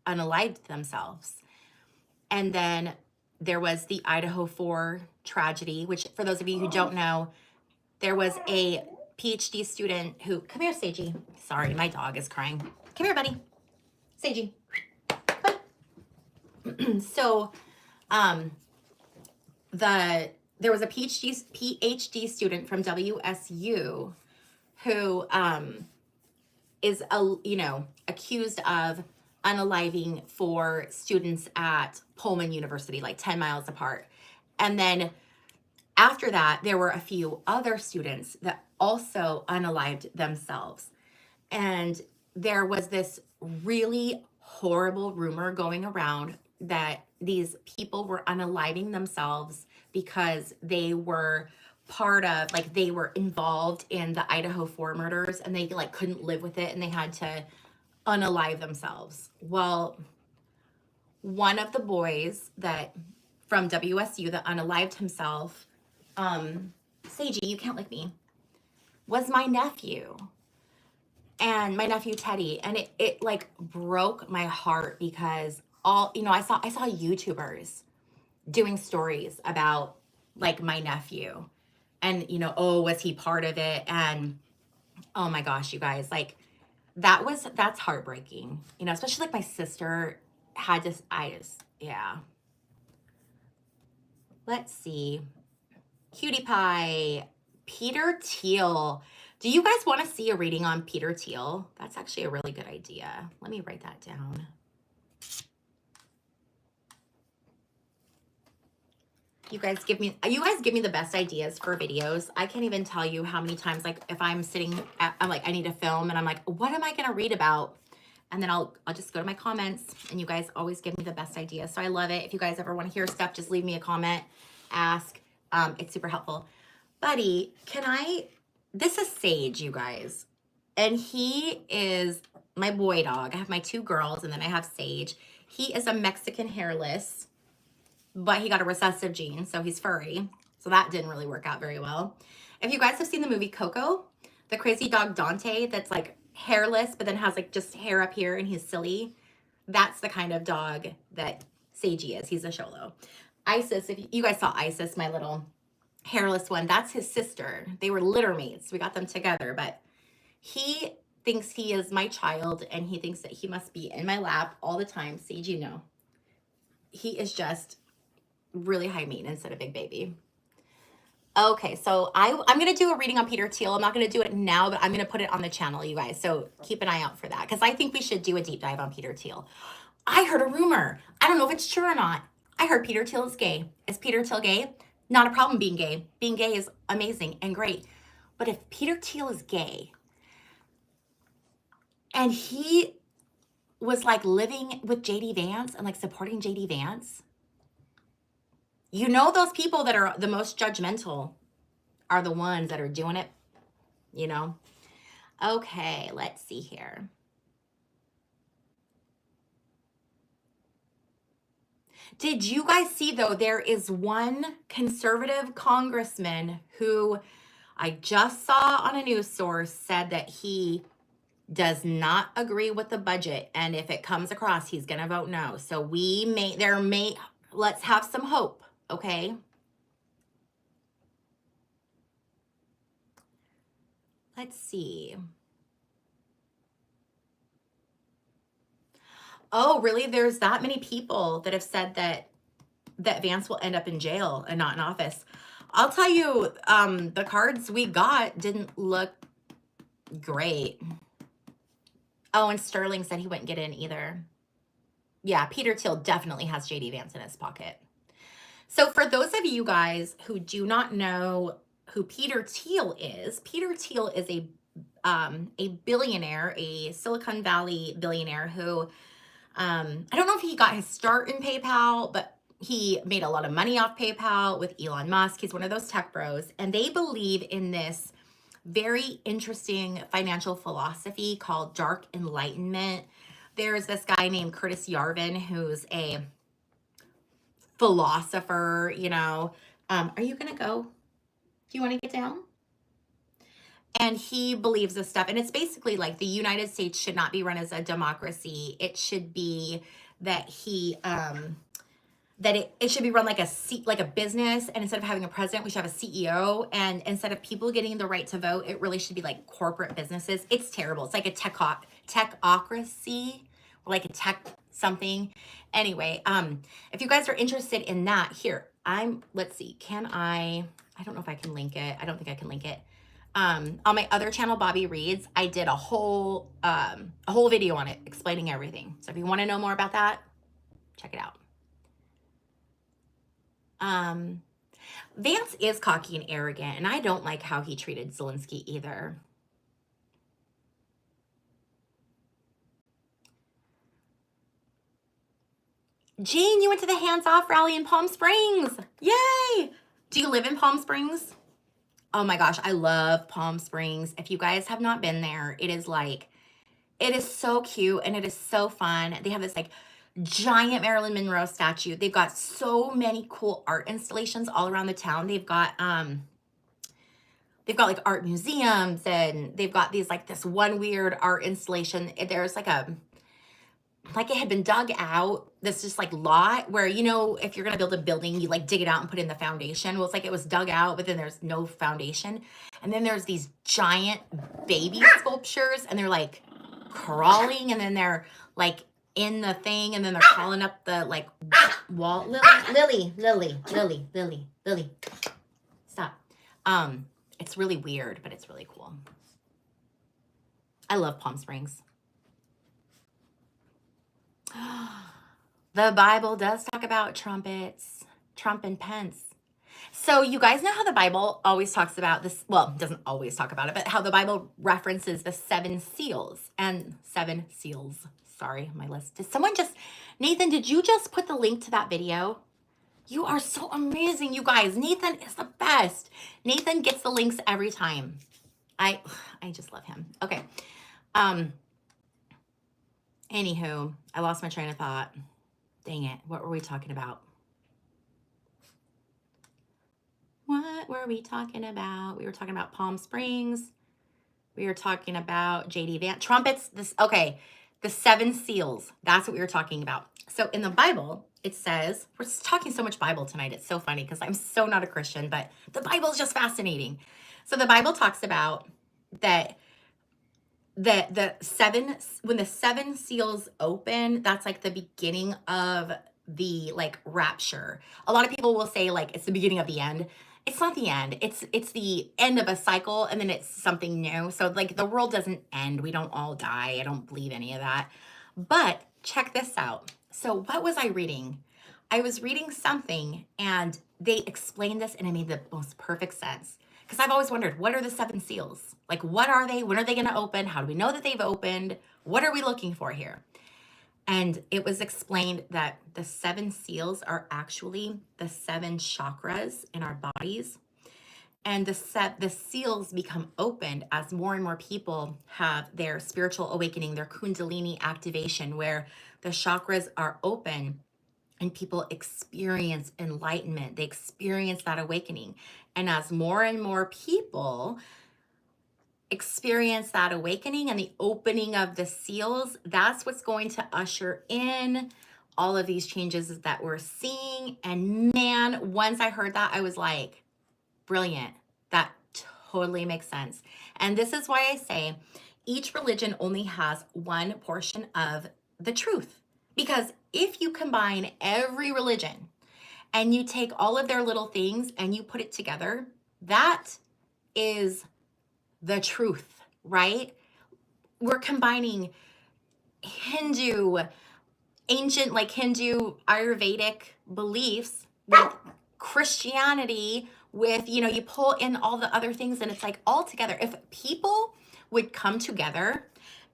unalived themselves. And then there was the Idaho 4 tragedy, which for those of you who don't know, there was a PhD student who, come here, Seiji. Sorry, my dog is crying. Come here, buddy. Seiji. So, there was a PhD student from WSU who is accused of unaliving 4 students at Pullman University, like 10 miles apart. And then after that, there were a few other students that also unalived themselves. And there was this really horrible rumor going around that these people were unaliving themselves because they were part of, like, they were involved in the Idaho 4 murders, and they like couldn't live with it and they had to unalive themselves. Well, one of the boys that from WSU that unalived himself, Seiji, you can't lick me, was my nephew. And my nephew Teddy, and it like broke my heart because I saw YouTubers doing stories about like my nephew, and oh, was he part of it? And oh my gosh, you guys, like that's heartbreaking, especially like my sister had this. Yeah. Let's see. Cutie Pie, Peter Thiel. Do you guys want to see a reading on Peter Thiel? That's actually a really good idea. Let me write that down. You guys give me the best ideas for videos. I can't even tell you how many times, like, if I'm sitting I'm like, I need to film, and I'm like, what am I gonna read about? And then I'll just go to my comments, and you guys always give me the best ideas. So I love it. If you guys ever want to hear stuff, just leave me a comment, ask. It's super helpful. Buddy, this is Sage, you guys. And he is my boy dog. I have my 2 girls, and then I have Sage. He is a Mexican hairless, but he got a recessive gene, so he's furry. So that didn't really work out very well. If you guys have seen the movie Coco, the crazy dog Dante that's like hairless, but then has like just hair up here and he's silly, that's the kind of dog that Seiji is. He's a Xolo. Isis, if you guys saw Isis, my little hairless one, that's his sister. They were litter mates. We got them together, but he thinks he is my child, and he thinks that he must be in my lap all the time. Seiji, no. He is just really high maintenance and a big baby. Okay, so I'm going to do a reading on Peter Thiel. I'm not going to do it now, but I'm going to put it on the channel, you guys. So keep an eye out for that, because I think we should do a deep dive on Peter Thiel. I heard a rumor. I don't know if it's true or not. I heard Peter Thiel is gay. Is Peter Thiel gay? Not a problem being gay. Being gay is amazing and great. But if Peter Thiel is gay, and he was like living with JD Vance and like supporting JD Vance, those people that are the most judgmental are the ones that are doing it, Okay, let's see here. Did you guys see, though, there is one conservative congressman who I just saw on a news source said that he does not agree with the budget, and if it comes across, he's going to vote no. So let's have some hope, okay? Let's see. Oh, really? There's that many people that have said that Vance will end up in jail and not in office. I'll tell you, the cards we got didn't look great. Oh, and Sterling said he wouldn't get in either. Yeah, Peter Thiel definitely has JD Vance in his pocket. So for those of you guys who do not know who Peter Thiel is a billionaire, a Silicon Valley billionaire who, I don't know if he got his start in PayPal, but he made a lot of money off PayPal with Elon Musk. He's one of those tech bros, and they believe in this very interesting financial philosophy called dark enlightenment. There's this guy named Curtis Yarvin who's a philosopher, you know. Are you gonna go? Do you want to get down? And he believes this stuff, and it's basically like the United States should not be run as a democracy. It should be that it should be run like a business, and instead of having a president, we should have a CEO, and instead of people getting the right to vote, it really should be like corporate businesses. It's terrible. It's like a techocracy, or like a tech something. Anyway, if you guys are interested in that, here, let's see, I don't know if I can link it. I don't think I can link it. On my other channel, Bobby Reads, I did a whole video on it explaining everything. So if you want to know more about that, check it out. Vance is cocky and arrogant, and I don't like how he treated Zelensky either. Jane, you went to the Hands Off rally in Palm Springs. Yay! Do you live in Palm Springs? Oh my gosh, I love Palm Springs. If you guys have not been there, it is so cute and it is so fun. They have this like giant Marilyn Monroe statue. They've got so many cool art installations all around the town. They've got like art museums, and they've got this one weird art installation. There's like it had been dug out, this just like lot where, you know, if you're gonna build a building, you like dig it out and put in the foundation. Well, it's like it was dug out, but then there's no foundation. And then there's these giant baby sculptures, and they're like crawling, and then they're like in the thing, and then they're crawling up the like wall. Lily, stop. It's really weird, but it's really cool. I love Palm Springs. The Bible does talk about trumpets, Trump and Pence. So you guys know how the Bible always talks about this, well, it doesn't always talk about it, but how the Bible references the 7 seals and 7 seals. Sorry, my list. Nathan, did you just put the link to that video? You are so amazing, you guys. Nathan is the best. Nathan gets the links every time. I just love him. Okay. Anywho, I lost my train of thought. Dang it. What were we talking about? What were we talking about? We were talking about Palm Springs. We were talking about JD Vance. Trumpets. The 7 seals. That's what we were talking about. So in the Bible, it says, we're talking so much Bible tonight. It's so funny because I'm so not a Christian, but the Bible is just fascinating. So the Bible talks about that when the 7 seals open, that's like the beginning of the like rapture. A lot of people will say like it's the beginning of the end. It's not the end. It's the end of a cycle, and then it's something new. So like the world doesn't end. We don't all die. I don't believe any of that. But check this out. So what was I reading? I was reading something, and they explained this, and it made the most perfect sense. Because I've always wondered, what are the 7 seals? Like, what are they? When are they going to open? How do we know that they've opened? What are we looking for here? And it was explained that the 7 seals are actually the 7 chakras in our bodies. And the seals become opened as more and more people have their spiritual awakening, their kundalini activation, where the chakras are open. and people experience enlightenment. They experience that awakening. And as more and more people experience that awakening and the opening of the seals, that's what's going to usher in all of these changes that we're seeing. And man, once I heard that, I was like, brilliant. That totally makes sense. And this is why I say each religion only has one portion of the truth. Because if you combine every religion and you take all of their little things and you put it together, that is the truth, right? We're combining Hindu, ancient, like Hindu Ayurvedic beliefs with Christianity, with, you know, you pull in all the other things and it's like all together. If people would come together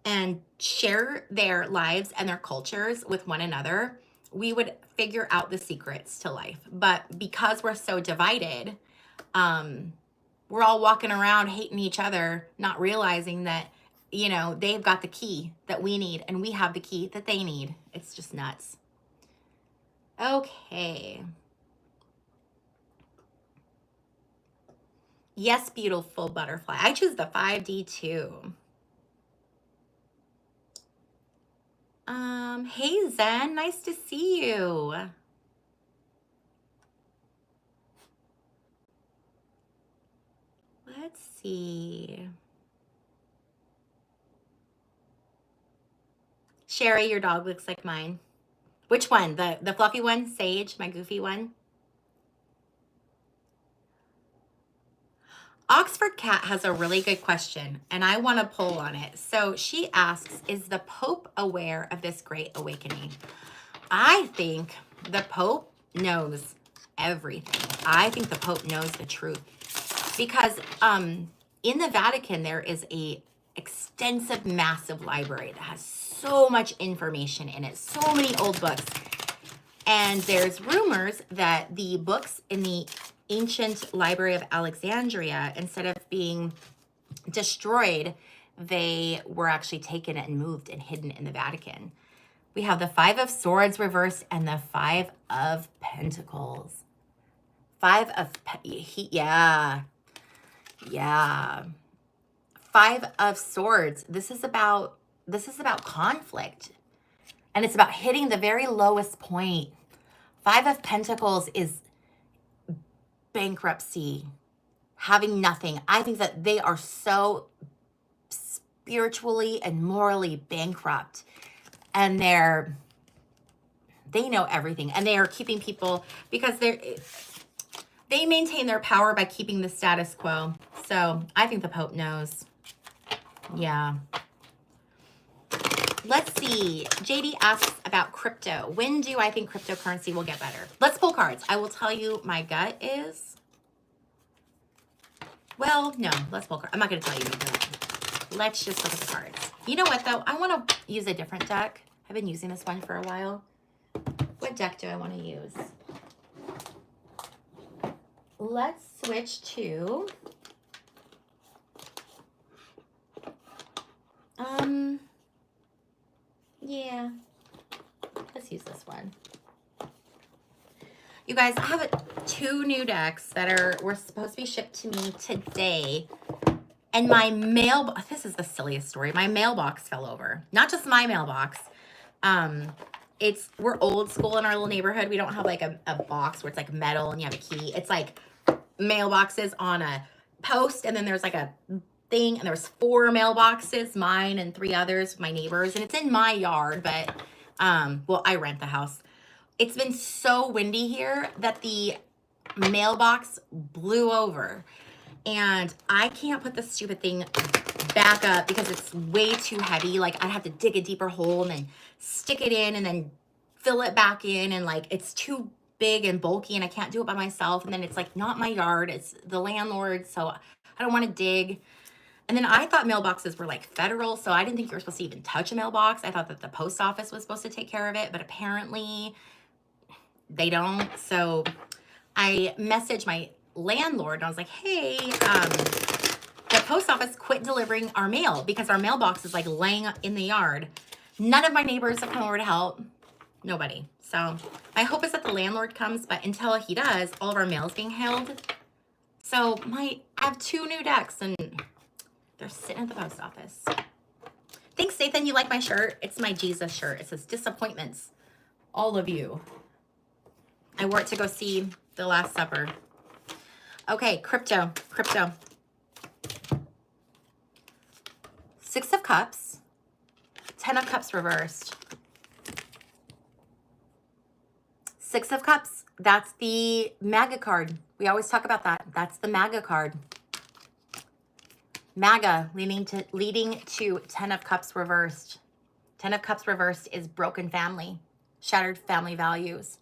and share their lives and their cultures with one another, we would figure out the secrets to life. But because we're so divided, we're all walking around hating each other, not realizing that, you know, they've got the key that we need and we have the key that they need. It's just nuts. Okay. Yes, beautiful butterfly. I choose the 5D too. Hey Zen, nice to see you. Let's see. Sherry, your dog looks like mine. Which one? The fluffy one? Sage, my goofy one? Oxford Cat has a really good question, and I want to pull on it. So she asks, is the Pope aware of this great awakening? I think the Pope knows everything. I think the Pope knows the truth. Because in the Vatican, there is a extensive, massive library that has so much information in it, so many old books. And there's rumors that the books in the ancient Library of Alexandria, instead of being destroyed, they were actually taken and moved and hidden in the Vatican. We have the 5 of Swords reversed and the 5 of Pentacles. 5 of, yeah. 5 of Swords. This is about conflict. And it's about hitting the very lowest point. 5 of Pentacles is bankruptcy, having nothing. I think that they are so spiritually and morally bankrupt, and they know everything, and they are keeping people, because they maintain their power by keeping the status quo. So I think the Pope knows. Yeah. Let's see. JD asks about crypto. When do I think cryptocurrency will get better? Let's pull cards. I will tell you my gut is, well, no, let's pull cards. I'm not going to tell you my gut. Let's just look at the cards. You know what, though? I want to use a different deck. I've been using this one for a while. What deck do I want to use? Let's switch to yeah, let's use this one. You guys, I have 2 new decks that were supposed to be shipped to me today, and my this is the silliest story. My mailbox fell over. Not just my mailbox. We're old school in our little neighborhood. We don't have like a box where it's like metal and you have a key. It's like mailboxes on a post, and then there's like a thing, and there's 4 mailboxes, mine and 3 others, my neighbors, and it's in my yard, but well, I rent the house. It's been so windy here that the mailbox blew over, and I can't put this stupid thing back up because it's way too heavy. Like, I'd have to dig a deeper hole and then stick it in and then fill it back in, and like, it's too big and bulky, and I can't do it by myself. And then it's like not my yard, it's the landlord, so I don't want to dig. And then I thought mailboxes were like federal, so I didn't think you were supposed to even touch a mailbox. I thought that the post office was supposed to take care of it, but apparently they don't. So I messaged my landlord and I was like, hey, the post office quit delivering our mail because our mailbox is like laying in the yard. None of my neighbors have come over to help. Nobody. So my hope is that the landlord comes, but until he does, all of our mail's being held. So I have 2 new decks and they're sitting at the post office. Thanks, Nathan. You like my shirt? It's my Jesus shirt. It says disappointments. All of you. I wore it to go see The Last Supper. Okay, crypto. 6 of Cups. 10 of Cups reversed. 6 of Cups. That's the MAGA card. We always talk about that. That's the MAGA card. MAGA leading to 10 of Cups reversed. 10 of Cups reversed is broken family, shattered family values.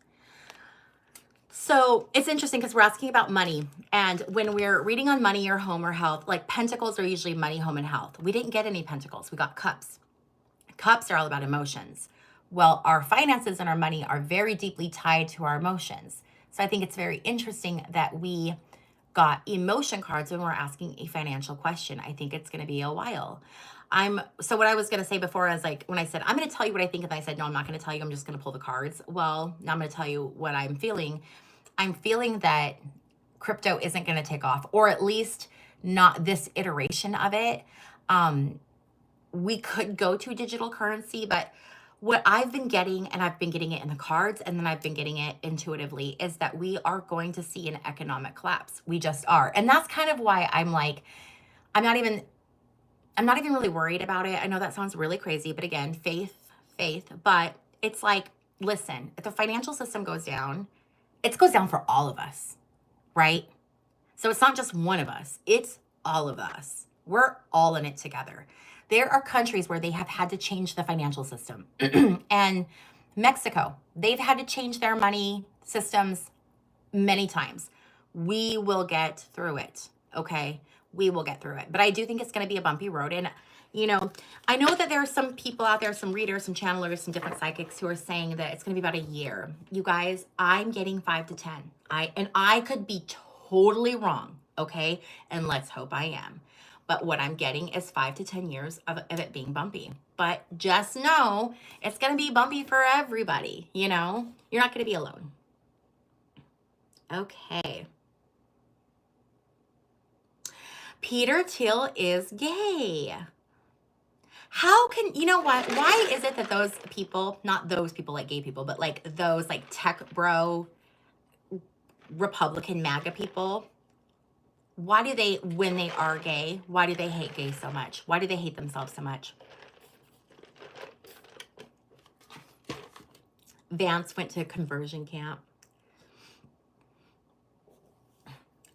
So it's interesting because we're asking about money. And when we're reading on money or home or health, like pentacles are usually money, home, and health. We didn't get any pentacles. We got cups. Cups are all about emotions. Well, our finances and our money are very deeply tied to our emotions. So I think it's very interesting that we got emotion cards when we're asking a financial question. I think it's going to be a while. So what I was going to say before is like, when I said, I'm going to tell you what I think, and I said, no, I'm not going to tell you, I'm just going to pull the cards. Well, now I'm going to tell you what I'm feeling. I'm feeling that crypto isn't going to take off, or at least not this iteration of it. We could go to digital currency, but what I've been getting, and I've been getting it in the cards, and then I've been getting it intuitively, is that we are going to see an economic collapse. We just are. And that's kind of why I'm like, I'm not even really worried about it. I know that sounds really crazy, but again, faith, but it's like, listen, if the financial system goes down, it goes down for all of us, right? So it's not just one of us, it's all of us. We're all in it together. There are countries where they have had to change the financial system. And Mexico, they've had to change their money systems many times. We will get through it, okay? We will get through it. But I do think it's going to be a bumpy road. And, you know, I know that there are some people out there, some readers, some channelers, some different psychics who are saying that it's going to be about a year. You guys, I'm getting 5 to 10. I could be totally wrong, okay? And let's hope I am. But what I'm getting is 5 to 10 years of it being bumpy. But just know it's going to be bumpy for everybody, you know? You're not going to be alone. Okay. Peter Thiel is gay. How can, you know what? Why is it that those people, not those people like gay people, but like those like tech bro, Republican MAGA people, why do they, when they are gay, why do they hate gays so much? Why do they hate themselves so much? Vance went to conversion camp.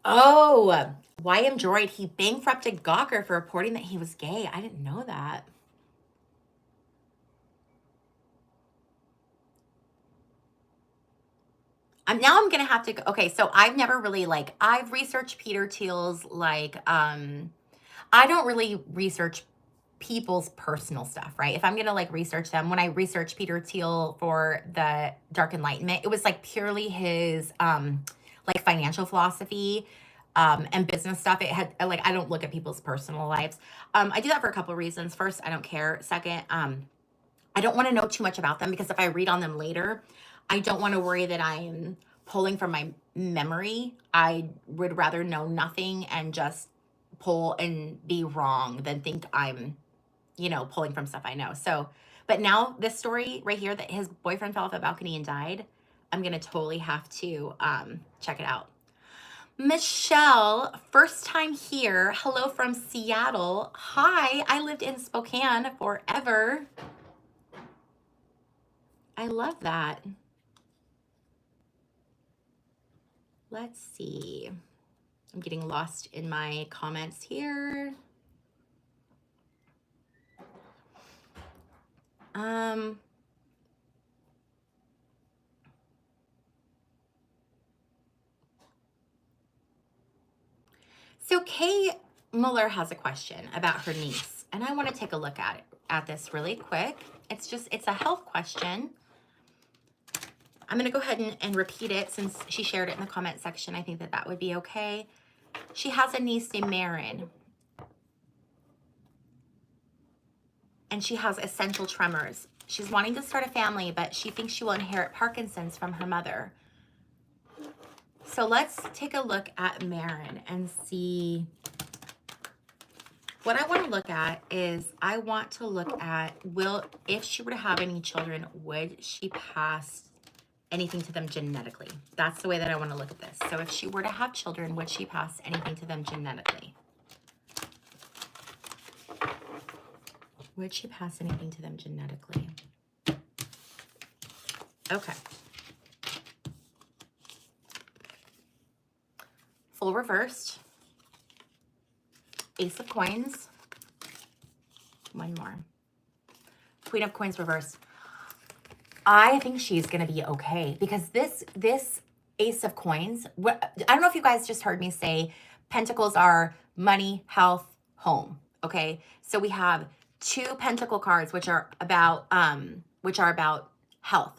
Oh, YM Droid, he bankrupted Gawker for reporting that he was gay. I didn't know that. Now I'm gonna have to go. Okay, so I've never really like, I've researched Peter Thiel's like, I don't really research people's personal stuff, right? If I'm gonna like research them, when I researched Peter Thiel for the Dark Enlightenment, it was like purely his like financial philosophy and business stuff. It had like, I don't look at people's personal lives. I do that for a couple of reasons. First, I don't care. Second, I don't want to know too much about them, because if I read on them later, I don't want to worry that I'm pulling from my memory. I would rather know nothing and just pull and be wrong than think I'm, you know, pulling from stuff I know. So, but now this story right here that his boyfriend fell off a balcony and died, I'm going to totally have to check it out. Michelle, first time here. Hello from Seattle. Hi, I lived in Spokane forever. I love that. Let's see. I'm getting lost in my comments here. So Kay Muller has a question about her niece, and I want to take a look at this really quick. It's a health question. I'm going to go ahead and repeat it since she shared it in the comment section. I think that would be okay. She has a niece named Marin, and she has essential tremors. She's wanting to start a family, but she thinks she will inherit Parkinson's from her mother. So let's take a look at Marin and see. What I want to look at is I want to look at, if she were to have any children, would she pass anything to them genetically? That's the way that I want to look at this. So if she were to have children, would she pass anything to them genetically? Would she pass anything to them genetically? Okay. Full reversed. Ace of Coins. One more. Queen of Coins reversed. I think she's going to be okay because this Ace of Coins, I don't know if you guys just heard me say pentacles are money, health, home. Okay. So we have 2 pentacle cards, which are about health.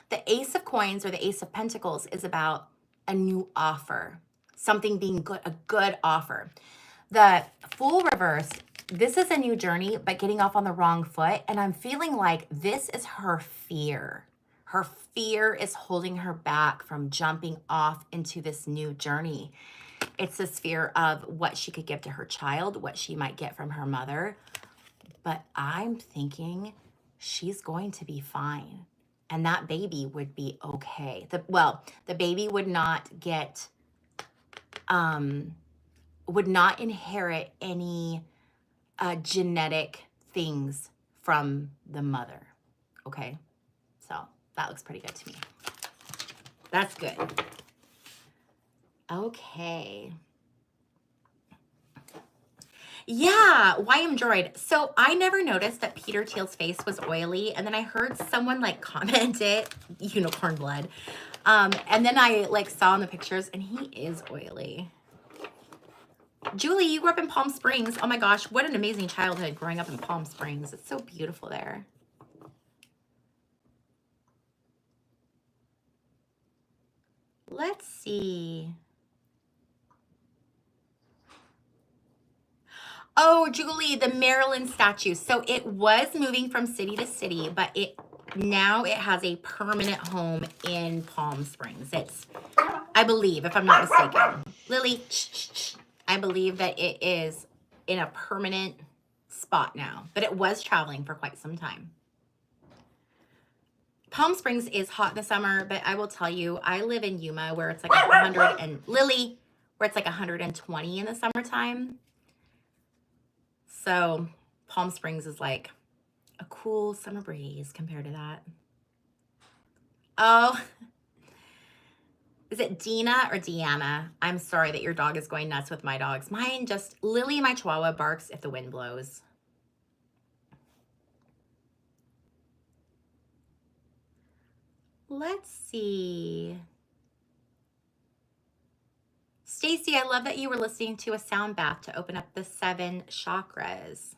The Ace of Coins or the Ace of Pentacles is about a new offer, something being good, a good offer. The Fool reverse, this is a new journey, but getting off on the wrong foot. And I'm feeling like this is her fear. Her fear is holding her back from jumping off into this new journey. It's this fear of what she could give to her child, what she might get from her mother. But I'm thinking she's going to be fine. And that baby would be okay. The baby would not get, would not inherit any genetic things from the mother. Okay, so that looks pretty good to me. That's good. Okay. Yeah, YM Droid. So I never noticed that Peter Thiel's face was oily, and then I heard someone like comment it, unicorn blood. And then I like saw in the pictures, and he is oily. Julie, you grew up in Palm Springs. Oh my gosh, what an amazing childhood growing up in Palm Springs. It's so beautiful there. Let's see. Oh, Julie, the Maryland statue. So it was moving from city to city, but now it has a permanent home in Palm Springs. It's, I believe, if I'm not mistaken. Lily, shh, shh, shh. I believe that it is in a permanent spot now, but it was traveling for quite some time. Palm Springs is hot in the summer, but I will tell you, I live in Yuma where it's like 100 and Lily, where it's like 120 in the summertime. So Palm Springs is like a cool summer breeze compared to that. Oh, is it Dina or Deanna? I'm sorry that your dog is going nuts with my dogs. Mine just, Lily, my chihuahua, barks if the wind blows. Let's see. Stacy, I love that you were listening to a sound bath to open up the 7 chakras.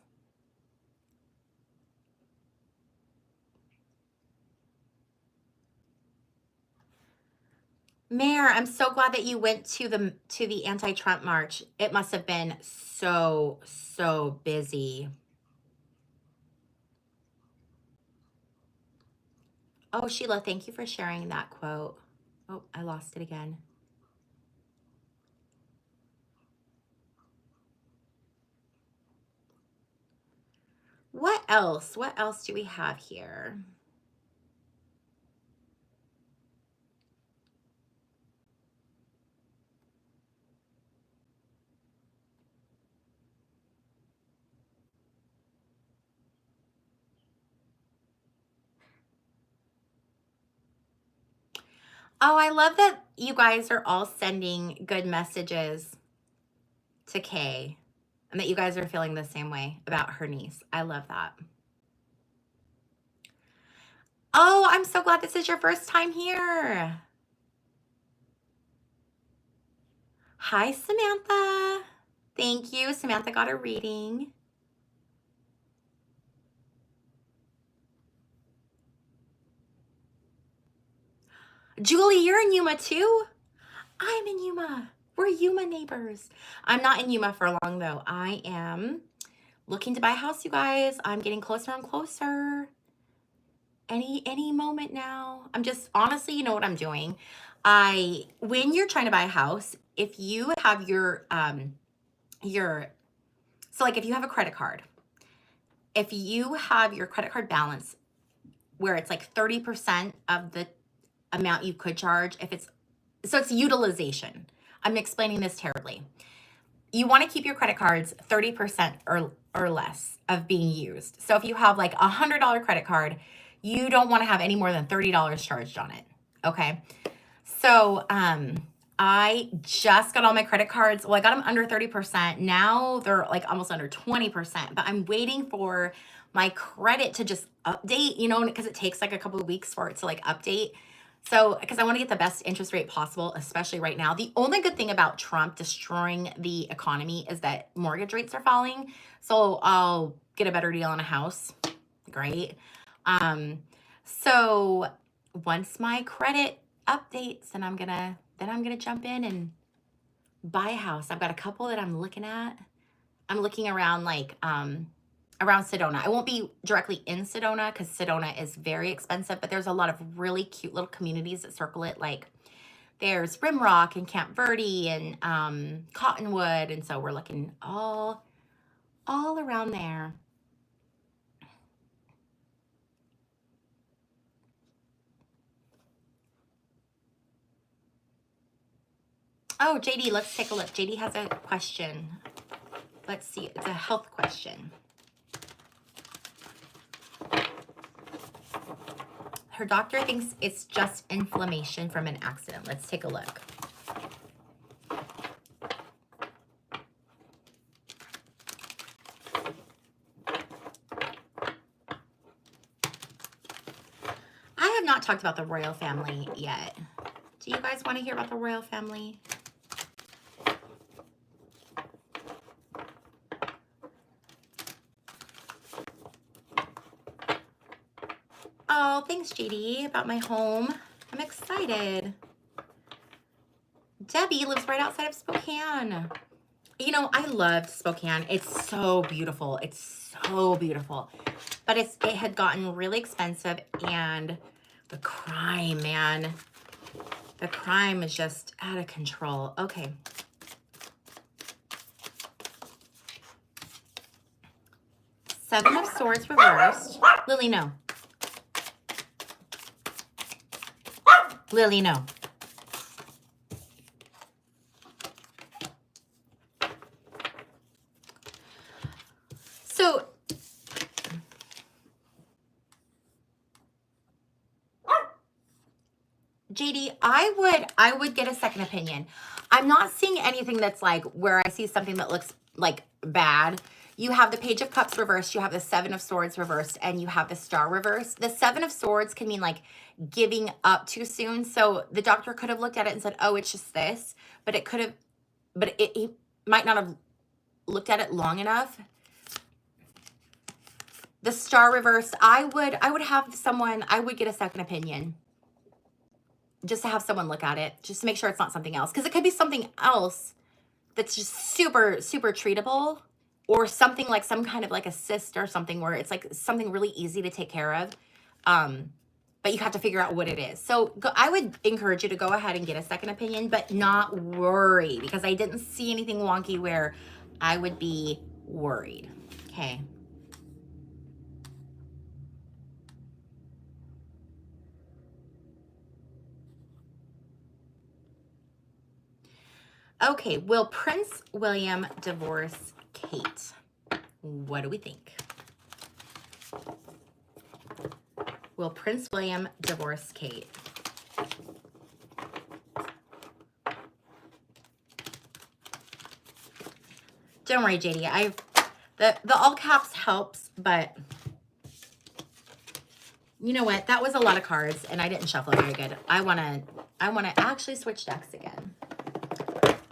Mayor, I'm so glad that you went to the anti-Trump march. It must have been so busy. Oh, Sheila, thank you for sharing that quote. Oh, I lost it again. What else? What else do we have here? Oh, I love that you guys are all sending good messages to Kay and that you guys are feeling the same way about her niece. I love that. Oh, I'm so glad this is your first time here. Hi, Samantha. Thank you. Samantha got a reading. Julie, you're in Yuma too? I'm in Yuma. We're Yuma neighbors. I'm not in Yuma for long though. I am looking to buy a house, you guys. I'm getting closer and closer. any moment now. I'm just, honestly, you know what I'm doing? When you're trying to buy a house, if you have so like if you have a credit card, if you have your credit card balance where it's like 30% of the amount you could charge, so it's utilization. I'm explaining this terribly. You want to keep your credit cards 30% or less of being used. So if you have like $100 credit card, you don't want to have any more than $30 charged on it. Okay. So I just got all my credit cards. Well, I got them under 30%. Now they're like almost under 20%, but I'm waiting for my credit to just update, you know, because it takes like a couple of weeks for it to like update. So, because I want to get the best interest rate possible, especially right now. The only good thing about Trump destroying the economy is that mortgage rates are falling. So I'll get a better deal on a house. Great. So once my credit updates, then I'm gonna jump in and buy a house. I've got a couple that I'm looking at. I'm looking around like around Sedona. I won't be directly in Sedona because Sedona is very expensive, but there's a lot of really cute little communities that circle it. Like there's Rimrock and Camp Verde and Cottonwood, and so we're looking all around there. Oh, JD, let's take a look. JD has a question. Let's see. It's a health question. Her doctor thinks it's just inflammation from an accident. Let's take a look. I have not talked about the royal family yet. Do you guys want to hear about the royal family? Oh, thanks, JD, about my home. I'm excited. Debbie lives right outside of Spokane. You know, I loved Spokane. It's so beautiful. It's so beautiful. But it had gotten really expensive, and the crime, man. The crime is just out of control. Okay. Seven of Swords reversed. Lily, no. Lily, no. So, JD, I would get a second opinion. I'm not seeing anything that's like where I see something that looks like bad. You have the Page of Cups reversed, you have the Seven of Swords reversed, and you have the Star reversed. The Seven of Swords can mean like giving up too soon. So the doctor could have looked at it and said, oh, it's just this, but it could have, but he might not have looked at it long enough. The Star reversed, I would have someone, I would get a second opinion. Just to have someone look at it, just to make sure it's not something else. Because it could be something else that's just super, super treatable, or something like some kind of like a cyst or something where it's like something really easy to take care of. But you have to figure out what it is. So I would encourage you to go ahead and get a second opinion, but not worry, because I didn't see anything wonky where I would be worried. Okay. Okay, will Prince William divorce Kate? What do we think? Will Prince William divorce Kate? Don't worry, JD. The all caps helps, but you know what? That was a lot of cards, and I didn't shuffle very good. I wanna actually switch decks again.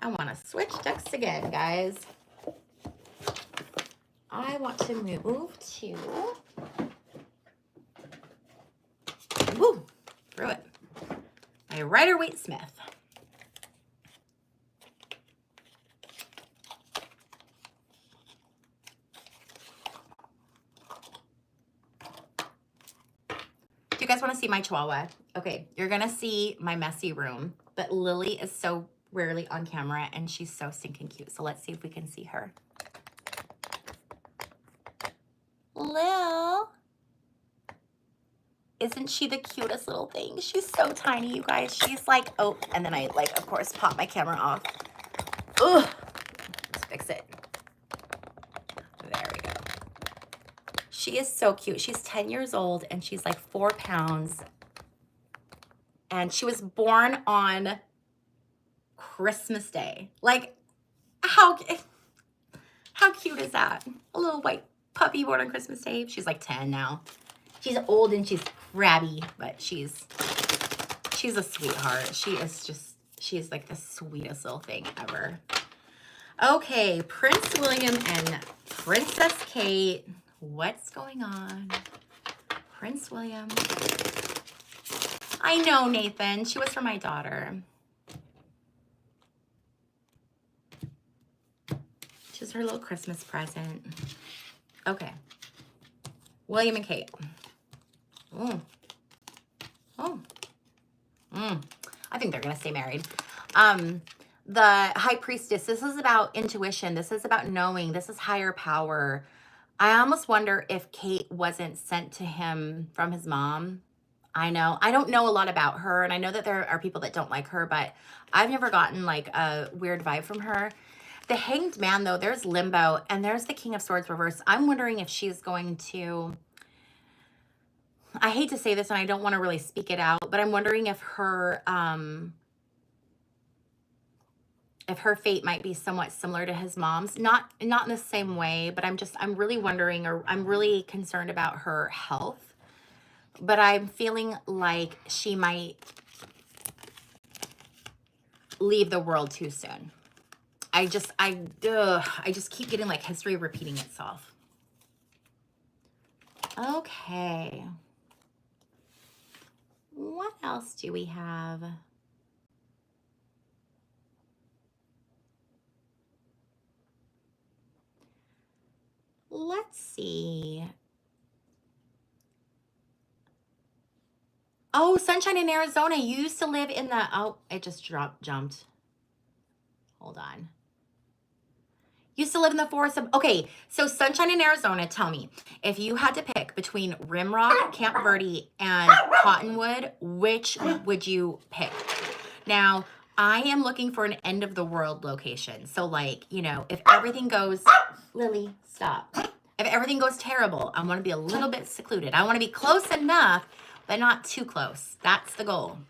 I want to switch decks again, guys. I want to move to... Woo! Through it. My Rider-Waite-Smith. you guys want to see my chihuahua? Okay, you're going to see my messy room. But Lily is so rarely on camera, and she's so stinking cute. So let's see if we can see her. Lil. Isn't she the cutest little thing? She's so tiny, you guys. She's like, oh, and then I, like, of course, pop my camera off. Ugh. Let's fix it. There we go. She is so cute. She's 10 years old, and she's like 4 pounds. And she was born on Christmas Day. Like, how cute is that? A little white puppy born on Christmas Day. She's like 10 now. She's old and she's crabby, but she's a sweetheart. She's like the sweetest little thing ever. Okay, Prince William and Princess Kate. What's going on? Prince William. I know, Nathan. She was for my daughter. She's her little Christmas present. Okay. William and Kate. Oh. Oh. I think they're going to stay married. The High Priestess. This is about intuition. This is about knowing. This is higher power. I almost wonder if Kate wasn't sent to him from his mom. I know. I don't know a lot about her, and I know that there are people that don't like her, but I've never gotten like a weird vibe from her. The Hanged Man, though, there's Limbo, and there's the King of Swords reverse. I'm wondering if she's going to... I hate to say this, and I don't want to really speak it out, but I'm wondering if her fate might be somewhat similar to his mom's. Not in the same way, but I'm really wondering, or I'm really concerned about her health. But I'm feeling like she might leave the world too soon. I just keep getting like history repeating itself. Okay. What else do we have? Let's see. Oh, Sunshine in Arizona. You used to live in the... Oh, it just jumped. Hold on. Used to live in the forest of... Okay, so Sunshine in Arizona, tell me. If you had to pick between Rimrock, Camp Verde, and Cottonwood, which would you pick? Now, I am looking for an end-of-the-world location. So, like, you know, if everything goes... Lily, stop. If everything goes terrible, I want to be a little bit secluded. I want to be close enough, but not too close. That's the goal.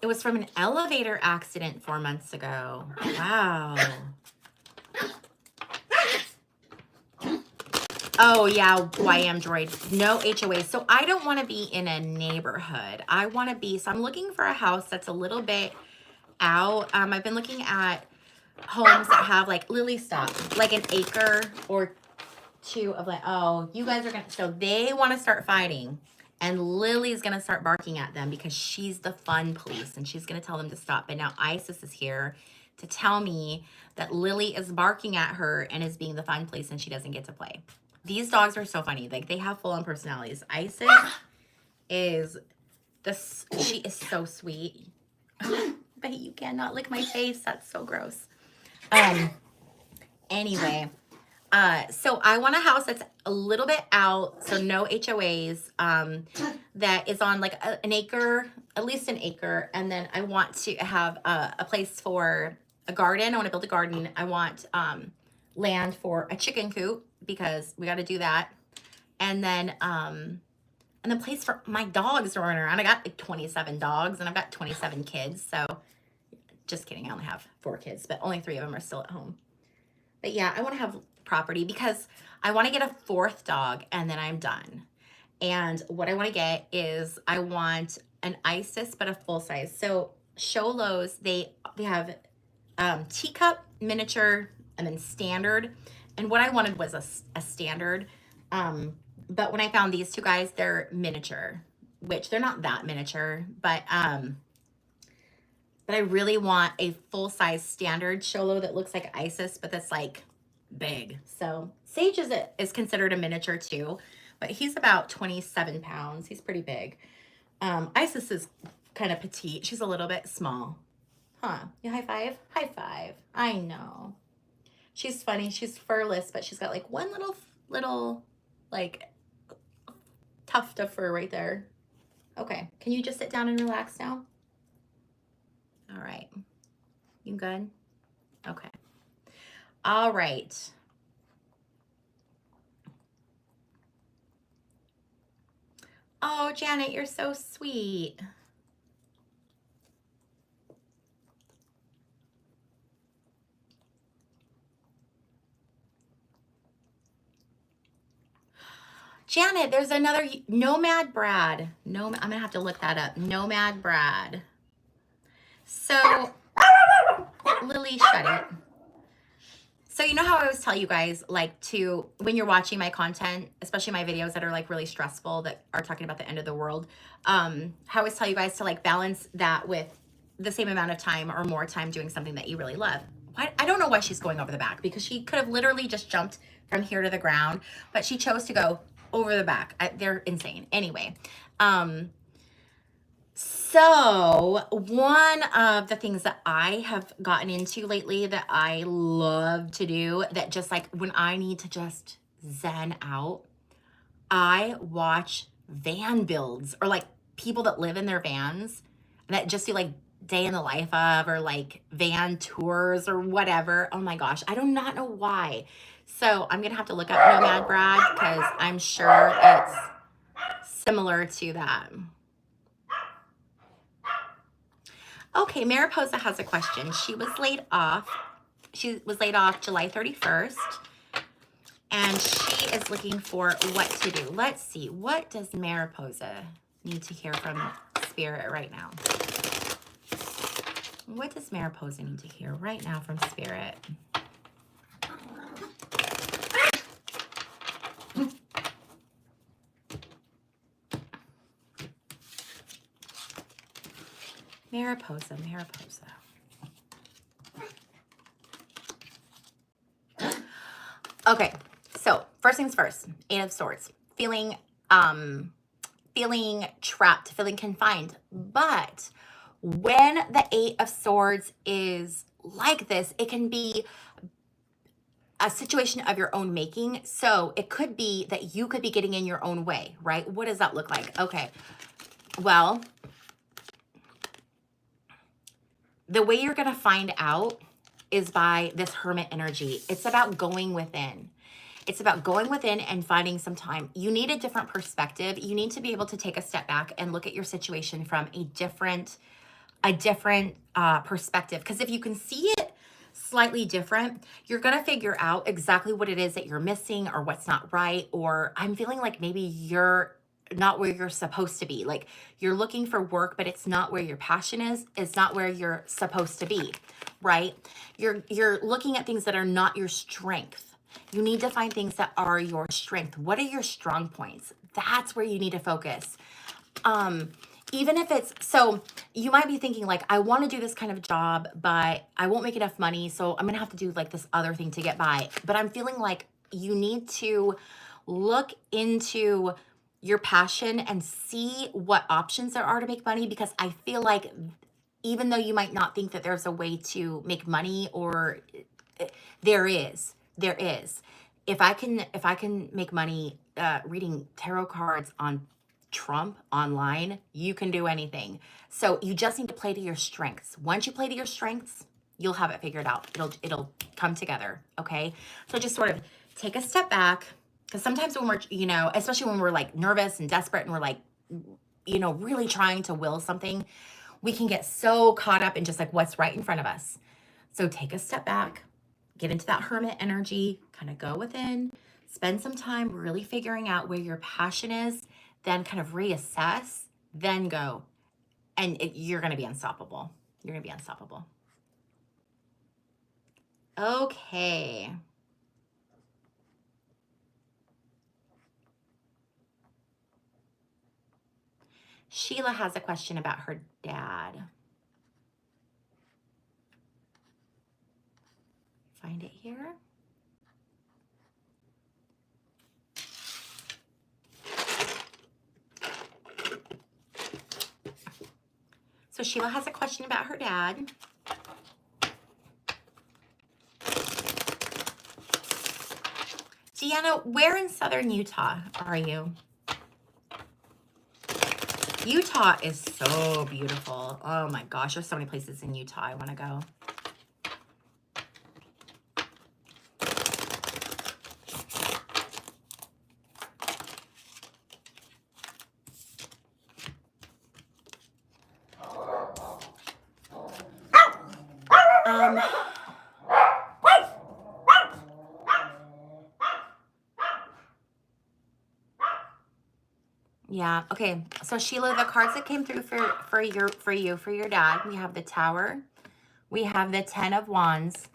It was from an elevator accident 4 months ago. Wow. Oh, yeah, YM Droid. No HOA. So I don't want to be in a neighborhood. I want to be, so I'm looking for a house that's a little bit out. I've been looking at homes that have like, Lily, stop, like an acre or two of like, oh, you guys are going to, so they want to start fighting. And Lily's going to start barking at them because she's the fun police and she's going to tell them to stop. But now Isis is here to tell me that Lily is barking at her and is being the fun police and she doesn't get to play. These dogs are so funny. Like, they have full-on personalities. Isis is she is so sweet. But you cannot lick my face. That's so gross. Anyway, so I want a house that's a little bit out, so no HOAs, that is on like an acre, at least an acre. And then I want to have a place for a garden. I want to build a garden. I want land for a chicken coop because we got to do that. And then place for my dogs to run around. I got like 27 dogs and I've got 27 kids. So just kidding. I only have 4 kids, but only 3 of them are still at home. But yeah, I want to have property because I want to get a 4th dog and then I'm done. And what I want to get is I want an Isis, but a full size. So Sholos, they have teacup, miniature, and then standard. And what I wanted was a standard. But when I found these 2 guys, they're miniature. which they're not that miniature, but I really want a full-size standard Cholo that looks like Isis, but that's like big. So Sage is considered a miniature too, but he's about 27 pounds. He's pretty big. Isis is kind of petite. She's a little bit small. Huh? You high five? High five. I know. She's funny. She's furless, but she's got like one little like tuft of fur right there. Okay. Can you just sit down and relax now? All right. You good? Okay. All right. Oh, Janet, you're so sweet. Janet, there's another Nomad Brad. No, I'm gonna have to look that up. Nomad Brad. So, Lily, shut it. So you know how I always tell you guys, like, to when you're watching my content, especially my videos that are like really stressful, that are talking about the end of the world, how I always tell you guys to like balance that with the same amount of time or more time doing something that you really love. I don't know why she's going over the back, because she could have literally just jumped from here to the ground, but she chose to go over the back. They're insane. Anyway, so one of the things that I have gotten into lately that I love to do, that just like when I need to just zen out, I watch van builds, or like people that live in their vans that just do like day in the life of, or like van tours or whatever. Oh my gosh, I do not know why. So I'm gonna have to look up Nomad Brad, because I'm sure it's similar to that. Okay, Mariposa has a question. She was laid off. She was laid off July 31st, and she is looking for what to do. Let's see. What does Mariposa need to hear from Spirit right now? What does Mariposa need to hear right now from Spirit? Mariposa, Mariposa. Okay, so first things first, Eight of Swords. Feeling trapped, feeling confined. But when the Eight of Swords is like this, it can be a situation of your own making. So it could be that you could be getting in your own way, right? What does that look like? Okay, well, the way you're going to find out is by this Hermit energy. It's about going within. It's about going within and finding some time. You need a different perspective. You need to be able to take a step back and look at your situation from a different perspective. Because if you can see it slightly different, you're going to figure out exactly what it is that you're missing, or what's not right. Or I'm feeling like maybe you're not where you're supposed to be. Like you're looking for work, but it's not where your passion is. It's not where you're supposed to be, right? You're looking at things that are not your strength. You need to find things that are your strength. What are your strong points? That's where you need to focus. Even if it's, so you might be thinking like, I want to do this kind of job, but I won't make enough money. So I'm going to have to do like this other thing to get by. But I'm feeling like you need to look into your passion and see what options there are to make money, because I feel like even though you might not think that there's a way to make money, or there is. If I can make money reading tarot cards on Trump online, you can do anything. So you just need to play to your strengths. Once you play to your strengths, you'll have it figured out. It'll come together, okay? So just sort of take a step back, because sometimes when we're, especially when we're like nervous and desperate and we're like, really trying to will something, we can get so caught up in just like what's right in front of us. So take a step back, get into that Hermit energy, kind of go within, spend some time really figuring out where your passion is, then kind of reassess, then go. And you're going to be unstoppable. You're going to be unstoppable. Okay. Sheila has a question about her dad. Find it here. So Sheila has a question about her dad. Deanna, where in southern Utah are you? Utah is so beautiful. Oh my gosh, there's so many places in Utah I want to go. Yeah, okay. So Sheila, the cards that came through for your dad, we have the Tower, we have the 10 of Wands,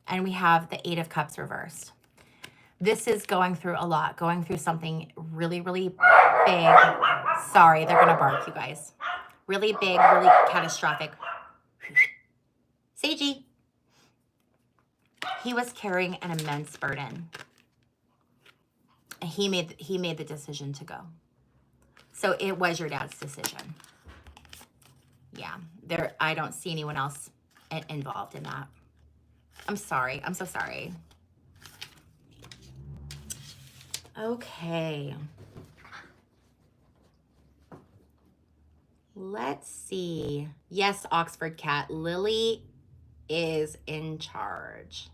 and we have the 8 of Cups reversed. This is going through a lot, going through something really, really big. Sorry, they're gonna bark, you guys. Really big, really catastrophic. Seiji. He was carrying an immense burden. And he made the decision to go. So it was your dad's decision. Yeah, I don't see anyone else involved in that. I'm sorry. I'm so sorry. Okay. Let's see. Yes, Oxford Cat. Lily is in charge.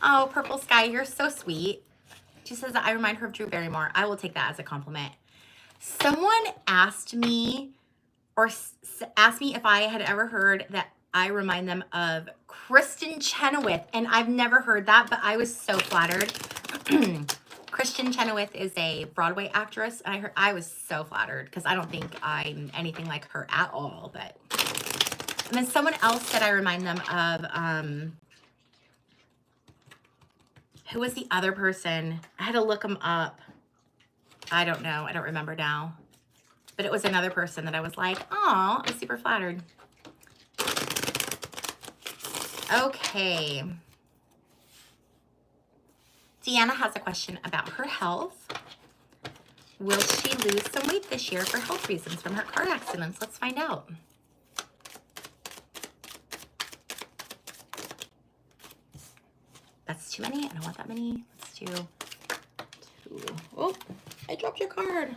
Oh, Purple Sky, you're so sweet. She says that I remind her of Drew Barrymore. I will take that as a compliment. Someone asked me asked me if I had ever heard that I remind them of Kristen Chenoweth, and I've never heard that, but I was so flattered. Kristen Chenoweth is a Broadway actress. I was so flattered because I don't think I'm anything like her at all. But and then someone else said I remind them of who was the other person? I had to look them up. I don't know. I don't remember now. But it was another person that I was like, oh, I was super flattered. Okay. Deanna has a question about her health. Will she lose some weight this year for health reasons from her car accidents? Let's find out. That's too many. I don't want that many. Let's do two. Oh, I dropped your card.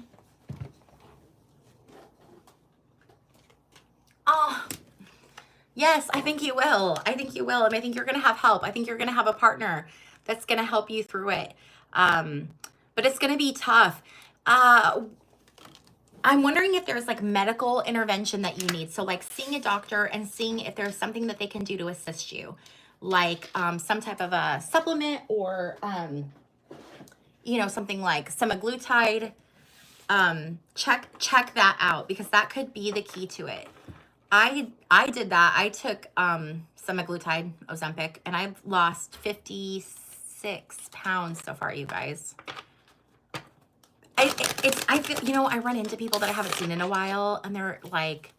Oh, yes, I think you will. I think you will. And I think you're going to have help. I think you're going to have a partner that's going to help you through it. But it's going to be tough. I'm wondering if there's like medical intervention that you need. So like seeing a doctor and seeing if there's something that they can do to assist you. Like some type of a supplement or, something like semaglutide. Check that out because that could be the key to it. I did that. I took semaglutide, Ozempic, and I've lost 56 pounds so far, you guys. I feel, I run into people that I haven't seen in a while, and they're like,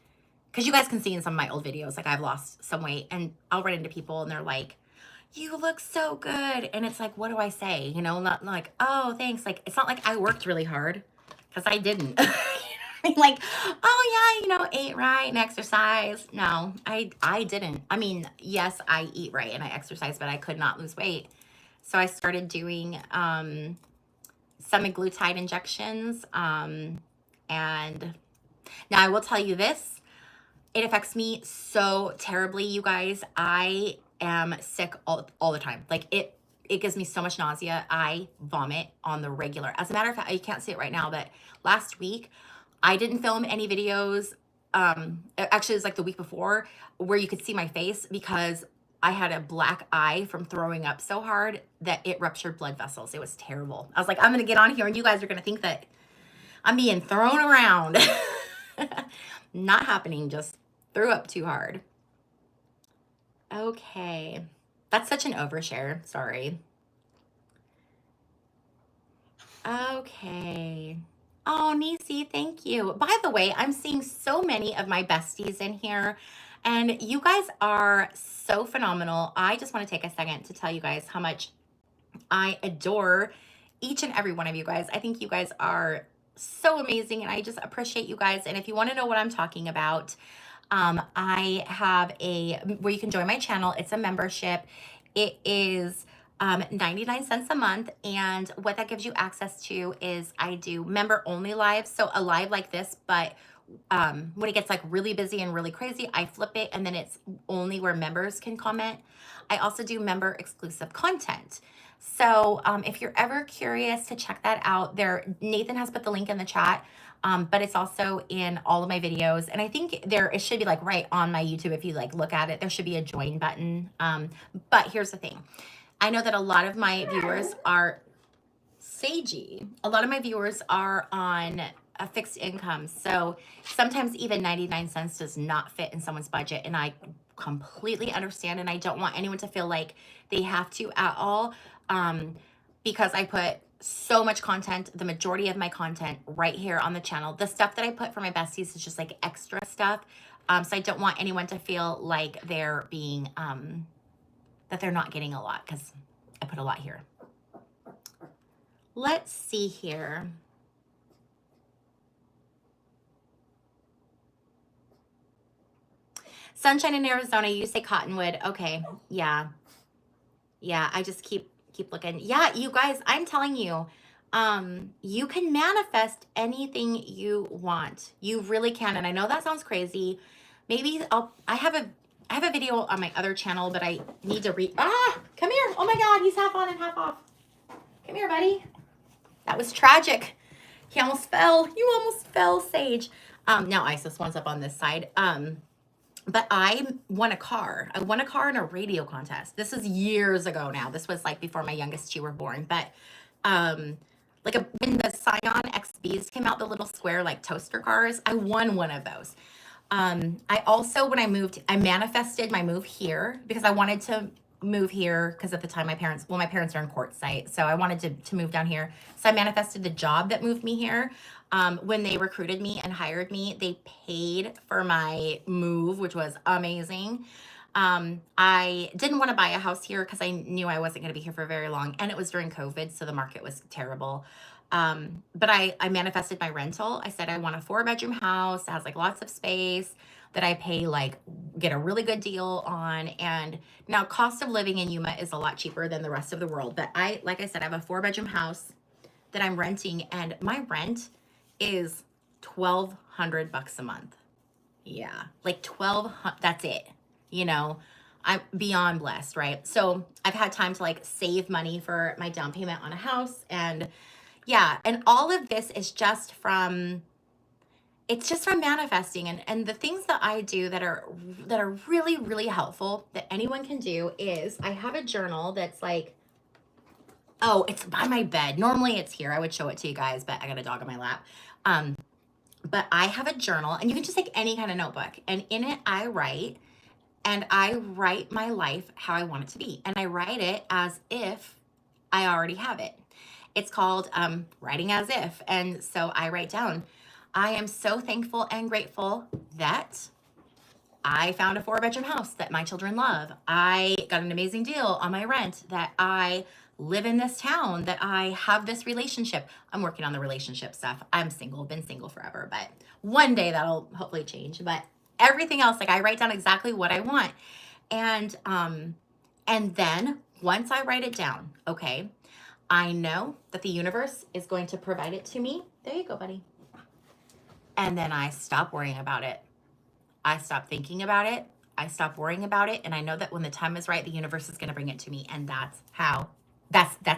because you guys can see in some of my old videos, like I've lost some weight, and I'll run into people, and they're like, you look so good, and it's like, what do I say? Not like, oh, thanks. Like, it's not like I worked really hard, because I didn't. Like, oh yeah, ate right and exercise. No, I didn't. I mean, yes, I eat right and I exercise, but I could not lose weight. So I started doing semaglutide injections. And now I will tell you this, it affects me so terribly, you guys. I am sick all the time. Like it gives me so much nausea. I vomit on the regular. As a matter of fact, you can't see it right now, but last week I didn't film any videos. Actually, it was like the week before where you could see my face because I had a black eye from throwing up so hard that it ruptured blood vessels. It was terrible. I was like, I'm going to get on here and you guys are going to think that I'm being thrown around. Not happening, just threw up too hard. Okay. That's such an overshare. Sorry. Okay. Oh, Nisi, thank you. By the way, I'm seeing so many of my besties in here, and you guys are so phenomenal. I just want to take a second to tell you guys how much I adore each and every one of you guys. I think you guys are so amazing, and I just appreciate you guys. And if you want to know what I'm talking about, I have where you can join my channel. It's a membership. It is 99 cents a month. And what that gives you access to is I do member only lives. So a live like this, but when it gets like really busy and really crazy, I flip it and then it's only where members can comment. I also do member exclusive content. So if you're ever curious to check that out, Nathan has put the link in the chat, but it's also in all of my videos. And I think it should be like right on my YouTube. If you like look at it, there should be a join button. But here's the thing. I know that a lot of my viewers are sagey. A lot of my viewers are on a fixed income. So sometimes even 99 cents does not fit in someone's budget. And I completely understand. And I don't want anyone to feel like they have to at all, because I put so much content, the majority of my content right here on the channel. The stuff that I put for my besties is just like extra stuff. So I don't want anyone to feel like they're being, that they're not getting a lot, because I put a lot here. Let's see here. Sunshine in Arizona, you say Cottonwood. Okay, yeah. Yeah, I just keep looking. Yeah, you guys, I'm telling you, you can manifest anything you want. You really can. And I know that sounds crazy. Maybe I have a video on my other channel, but I need to come here. Oh my God, he's half on and half off. Come here, buddy. That was tragic. He almost fell. You almost fell, Sage. Now Isis wants up on this side. But I won a car. I won a car in a radio contest. This is years ago now. This was like before my youngest two were born. But when the Scion XBs came out, the little square like toaster cars, I won one of those. I also, when I moved, I manifested my move here because I wanted to move here because at the time my parents are in Quartzsite, so I wanted to move down here. So I manifested the job that moved me here. When they recruited me and hired me, they paid for my move, which was amazing. I didn't want to buy a house here because I knew I wasn't going to be here for very long, and it was during COVID, so the market was terrible. But I manifested my rental. I said I want a 4-bedroom house that has like lots of space, that I pay get a really good deal on. And now cost of living in Yuma is a lot cheaper than the rest of the world. But like I said, I have a 4-bedroom house that I'm renting, and my rent is $1,200 a month. Yeah, like 1,200. That's it. You know, I'm beyond blessed, right? So I've had time to like save money for my down payment on a house, and yeah, and all of this is just from manifesting. And the things that I do that are really, really helpful that anyone can do is I have a journal that's like, oh, it's by my bed. Normally it's here. I would show it to you guys, but I got a dog on my lap. But I have a journal, and you can just take any kind of notebook, and in it I write my life how I want it to be. And I write it as if I already have it. It's called writing as if. And so I write down, I am so thankful and grateful that I found a 4-bedroom house that my children love. I got an amazing deal on my rent, that I live in this town, that I have this relationship. I'm working on the relationship stuff. I'm single, been single forever, but one day that'll hopefully change. But everything else, like I write down exactly what I want. And then once I write it down, okay, I know that the universe is going to provide it to me. There you go, buddy. And then I stop worrying about it. I stop thinking about it. I stop worrying about it. And I know that when the time is right, the universe is going to bring it to me. And that's how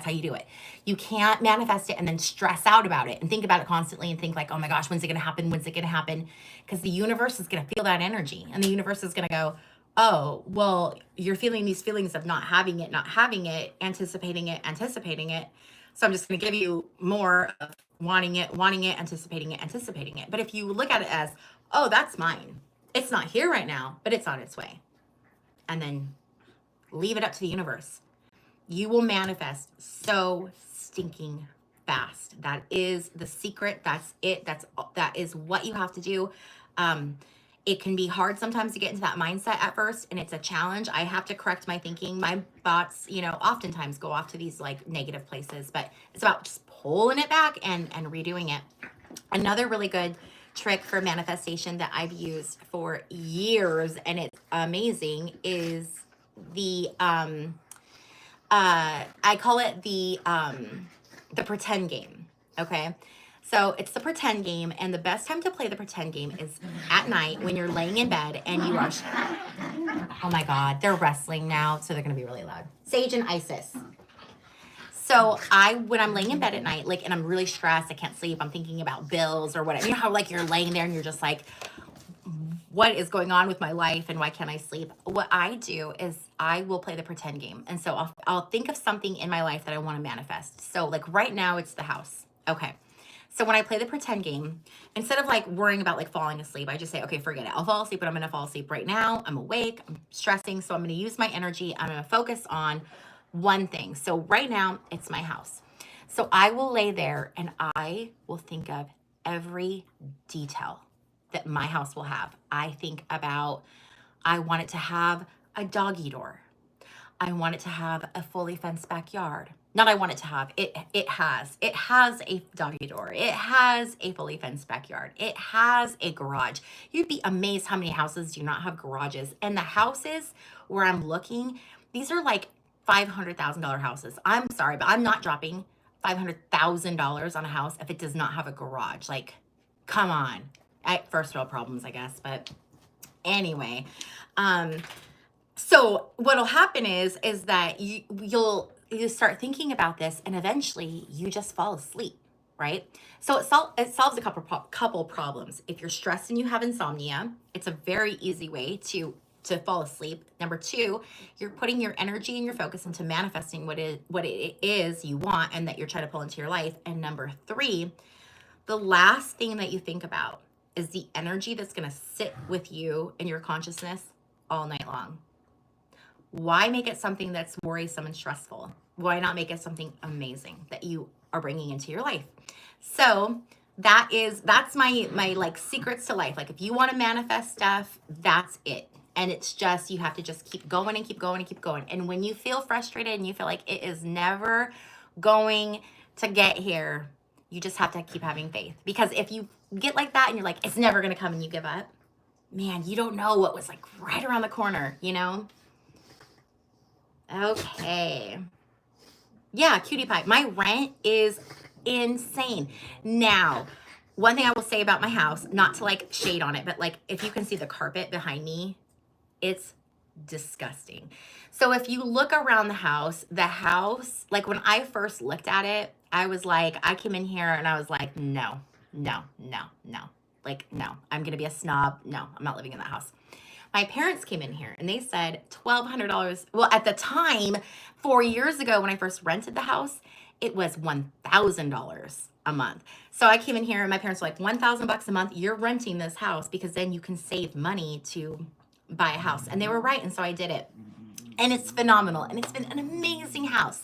you do it. You can't manifest it and then stress out about it and think about it constantly and think like, oh my gosh, when's it going to happen? When's it going to happen? Because the universe is going to feel that energy, and the universe is going to go, oh, well, you're feeling these feelings of not having it, anticipating it. So I'm just going to give you more of wanting it, anticipating it. But if you look at it as, oh, that's mine. It's not here right now, but it's on its way. And then leave it up to the universe. You will manifest so stinking fast. That is the secret. That's it. That is what you have to do. It can be hard sometimes to get into that mindset at first, and it's a challenge. I have to correct my thinking. My thoughts, oftentimes go off to these like negative places, but it's about just pulling it back and redoing it. Another really good trick for manifestation that I've used for years, and it's amazing, is the I call it the pretend game. Okay. So it's the pretend game, and the best time to play the pretend game is at night when you're laying in bed and you are, oh my God, they're wrestling now, so they're going to be really loud. Sage and Isis. So when I'm laying in bed at night, like, and I'm really stressed, I can't sleep, I'm thinking about bills or whatever. You know how like you're laying there and you're just like, what is going on with my life and why can't I sleep? What I do is I will play the pretend game. And so I'll think of something in my life that I want to manifest. So like right now it's the house. Okay. So when I play the pretend game, instead of like worrying about like falling asleep, I just say, okay, forget it. I'll fall asleep, but I'm going to fall asleep right now. I'm awake. I'm stressing. So I'm going to use my energy. I'm going to focus on one thing. So right now it's my house. So I will lay there and I will think of every detail that my house will have. I think about, I want it to have a doggy door. I want it to have a fully fenced backyard. Not I want it to have, it has a doggy door. It has a fully fenced backyard. It has a garage. You'd be amazed how many houses do not have garages. And the houses where I'm looking, these are like $500,000 houses. I'm sorry, but I'm not dropping $500,000 on a house if it does not have a garage. Like, come on. First world problems, I guess. But anyway, so what'll happen is that you'll start thinking about this, and eventually you just fall asleep, right? So it solves a couple problems. If you're stressed and you have insomnia, it's a very easy way to fall asleep. Number two, you're putting your energy and your focus into manifesting what it is you want and that you're trying to pull into your life. And number three, the last thing that you think about is the energy that's going to sit with you in your consciousness all night long. Why make it something that's worrisome and stressful? Why not make it something amazing that you are bringing into your life? So that's my like secrets to life. Like if you want to manifest stuff, that's it. And it's just, you have to just keep going and keep going and keep going. And when you feel frustrated and you feel like it is never going to get here, you just have to keep having faith. Because if you get like that and you're like, it's never going to come, and you give up, man, you don't know what was like right around the corner, Okay. Yeah, cutie pie. My rent is insane. Now, one thing I will say about my house, not to like shade on it, but like if you can see the carpet behind me, it's disgusting. So if you look around the house, like when I first looked at it, I was like, I came in here and I was like, no. Like, no, I'm going to be a snob. No, I'm not living in that house. My parents came in here and they said $1,200. Well, at the time, 4 years ago when I first rented the house, it was $1,000 a month. So I came in here and my parents were like, $1,000 a month, you're renting this house because then you can save money to buy a house. And they were right. And so I did it. And it's phenomenal. And it's been an amazing house.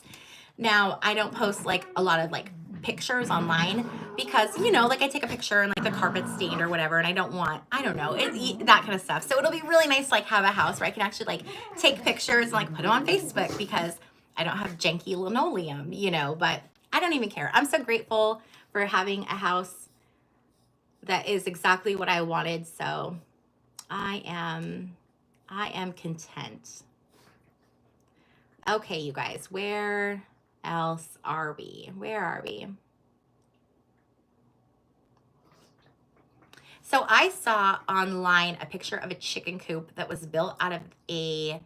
Now, I don't post like a lot of like pictures online because, like I take a picture and like the carpet's stained or whatever, and I don't know, that kind of stuff. So it'll be really nice to like have a house where I can actually like take pictures and like put them on Facebook because I don't have janky linoleum, but I don't even care. I'm so grateful for having a house that is exactly what I wanted. So I am content. Okay, you guys, where else are we? Where are we? So I saw online a picture of a chicken coop that was built out of a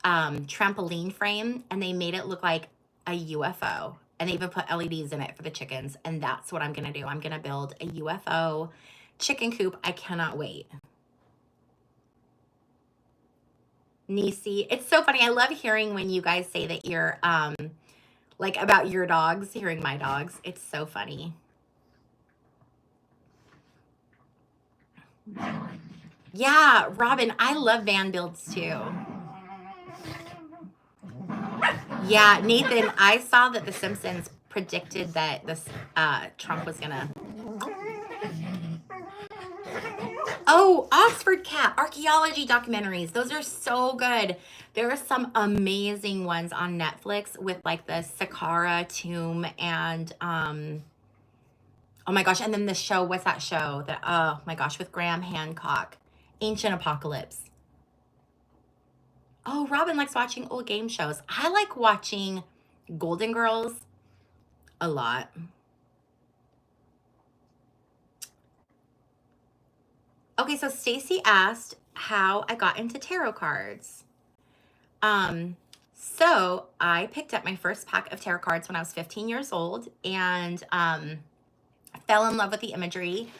trampoline frame, and they made it look like a UFO, and they even put LEDs in it for the chickens. And that's what I'm gonna do. I'm gonna build a UFO chicken coop. I cannot wait. Nisi, it's so funny. I love hearing when you guys say that you're like about your dogs, hearing my dogs. It's so funny. Yeah, Robin, I love van builds too. Yeah, Nathan, I saw that The Simpsons predicted that this Trump was gonna. Oh, Oxford Cat, archaeology documentaries. Those are so good. There are some amazing ones on Netflix with like the Saqqara tomb and oh my gosh, and then the show, what's that show that oh my gosh, with Graham Hancock, Ancient Apocalypse. Oh, Robin likes watching old game shows. I like watching Golden Girls a lot. Okay, so Stacy asked how I got into tarot cards. So I picked up my first pack of tarot cards when I was 15 years old and fell in love with the imagery.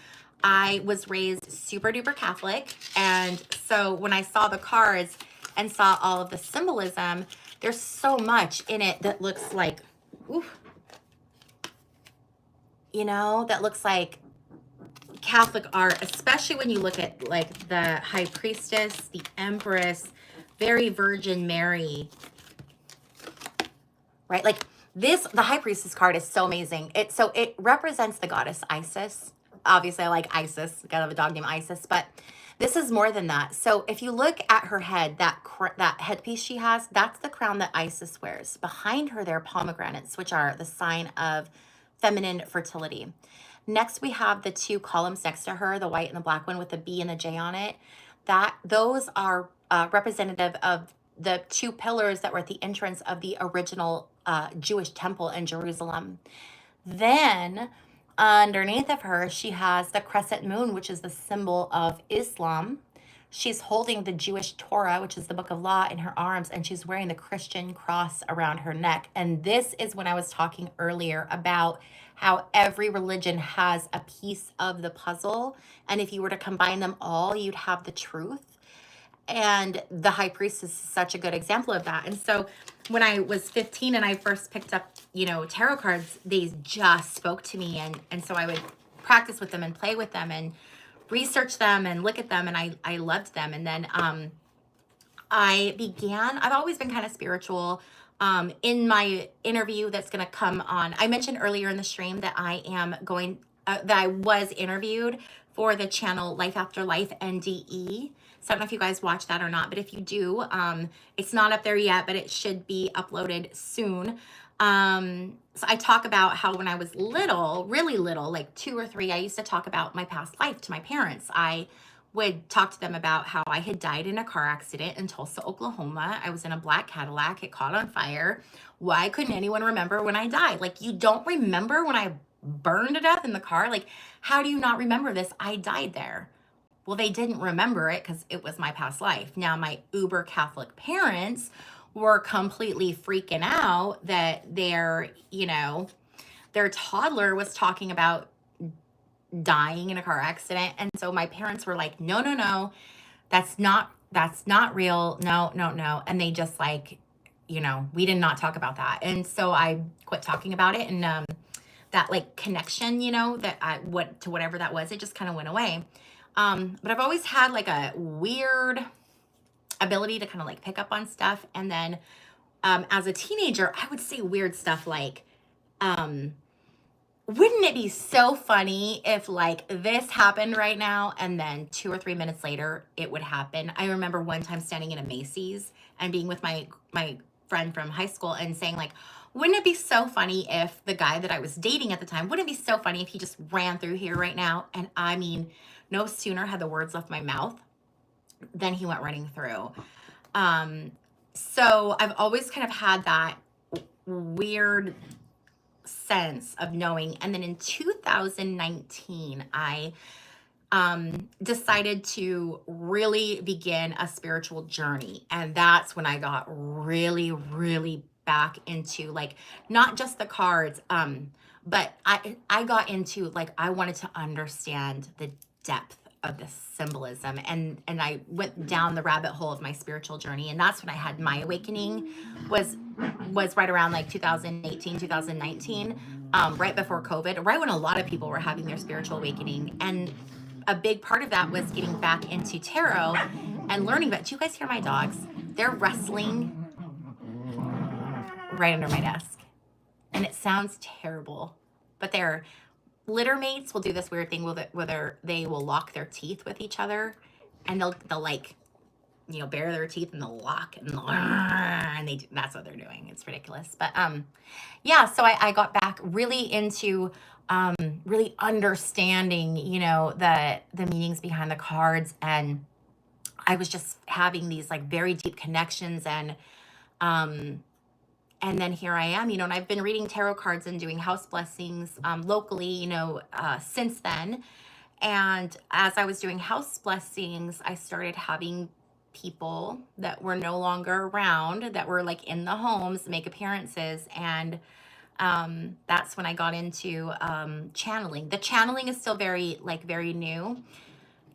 I was raised super duper Catholic, and so when I saw the cards and saw all of the symbolism, there's so much in it that looks like, oof, you know, that looks like Catholic art, especially when you look at like the High Priestess, the Empress, very Virgin Mary, right? Like this, the High Priestess card is so amazing. It represents the goddess Isis. Obviously, I like Isis. I have a dog named Isis, but this is more than that. So if you look at her head, that headpiece she has, that's the crown that Isis wears. Behind her, there are pomegranates, which are the sign of feminine fertility. Next, we have the two columns next to her, the white and the black one with the B and the J on it. Those are representative of the two pillars that were at the entrance of the original Jewish temple in Jerusalem. Then underneath of her, she has the crescent moon, which is the symbol of Islam. She's holding the Jewish Torah, which is the book of law, in her arms, and she's wearing the Christian cross around her neck. And this is when I was talking earlier about how every religion has a piece of the puzzle. And if you were to combine them all, you'd have the truth. And the High Priest is such a good example of that. And so when I was 15 and I first picked up, tarot cards, they just spoke to me. And so I would practice with them and play with them and research them and look at them. And I loved them. And then I've always been kind of spiritual. In my interview that's going to come on, I mentioned earlier in the stream that that I was interviewed for the channel Life After Life NDE. So I don't know if you guys watch that or not, but if you do, it's not up there yet, but it should be uploaded soon. So I talk about how when I was little, really little, like 2 or 3, I used to talk about my past life to my parents. I would talk to them about how I had died in a car accident in Tulsa, Oklahoma. I was in a black Cadillac. It caught on fire. Why couldn't anyone remember when I died? Like, you don't remember when I burned to death in the car? Like, how do you not remember this? I died there. Well, they didn't remember it because it was my past life. Now, my uber Catholic parents were completely freaking out that their toddler was talking about dying in a car accident. And so my parents were like, no, that's not real. No. And they just we did not talk about that. And so I quit talking about it. And that like connection, to whatever that was, it just kind of went away. But I've always had like a weird ability to kind of like pick up on stuff. And then as a teenager, I would say weird stuff like, wouldn't it be so funny if like this happened right now and then 2 or 3 minutes later it would happen? I remember one time standing in a Macy's and being with my friend from high school and saying like, wouldn't it be so funny if the guy that I was dating at the time, wouldn't it be so funny if he just ran through here right now? And I mean, no sooner had the words left my mouth than he went running through. So I've always kind of had that weird sense of knowing. And then in 2019, I decided to really begin a spiritual journey. And that's when I got really, really back into like, not just the cards, but I got into like, I wanted to understand the depth of the symbolism, and I went down the rabbit hole of my spiritual journey. And that's when I had my awakening, was right around like 2018, 2019, right before COVID, right when a lot of people were having their spiritual awakening. And a big part of that was getting back into tarot and learning about, do you guys hear my dogs? They're wrestling right under my desk. And it sounds terrible, but they're litter mates will do this weird thing where they will lock their teeth with each other, and they'll like, you know, bare their teeth and they'll lock and that's what they're doing. It's ridiculous. But yeah, so I got back really into really understanding, you know, the meanings behind the cards, and I was just having these like very deep connections, and then here I am, you know, and I've been reading tarot cards and doing house blessings locally, you know, since then. And as I was doing house blessings, I started having people that were no longer around, that were like in the homes, make appearances. And that's when I got into channeling. The channeling is still very, like, very new,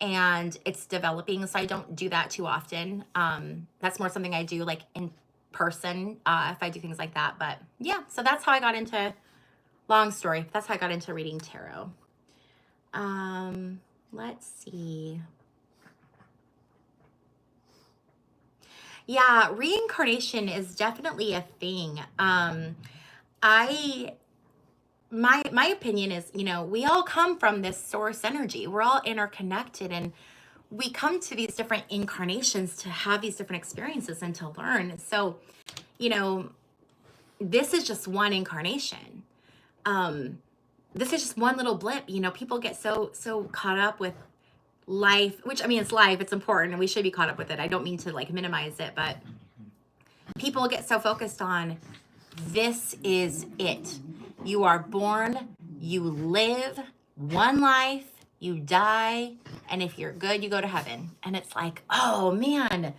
and it's developing, so I don't do that too often. That's more something I do like in person if I do things like that. But yeah, so that's how I got into, long story, that's how I got into reading tarot. Let's see. Yeah, reincarnation is definitely a thing. My opinion is, you know, we all come from this source energy. We're all interconnected, and we come to these different incarnations to have these different experiences and to learn. So, you know, this is just one incarnation. This is just one little blip. You know, people get so caught up with life, which, I mean, it's life, it's important, and we should be caught up with it. I don't mean to like minimize it, but people get so focused on, this is it. You are born, you live one life, you die, and if you're good, you go to heaven. And it's like, oh man,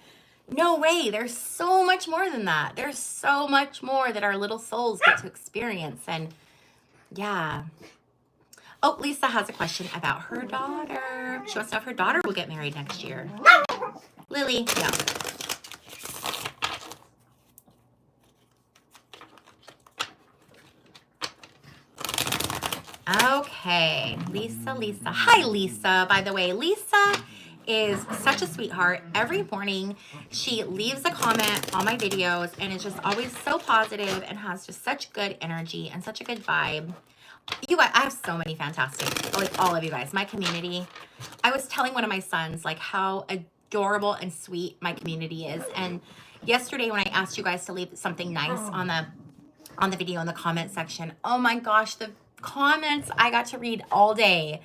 no way. There's so much more than that. There's so much more that our little souls get to experience. And yeah. Oh, Lisa has a question about her daughter. She wants to know if her daughter will get married next year. Lily, yeah. Okay, Lisa. Hi, Lisa. By the way, Lisa is such a sweetheart. Every morning, she leaves a comment on my videos and is just always so positive and has just such good energy and such a good vibe. You guys, I have so many fantastic, like all of you guys, my community. I was telling one of my sons like how adorable and sweet my community is. And yesterday when I asked you guys to leave something nice on the video in the comment section, oh my gosh, the comments I got to read all day.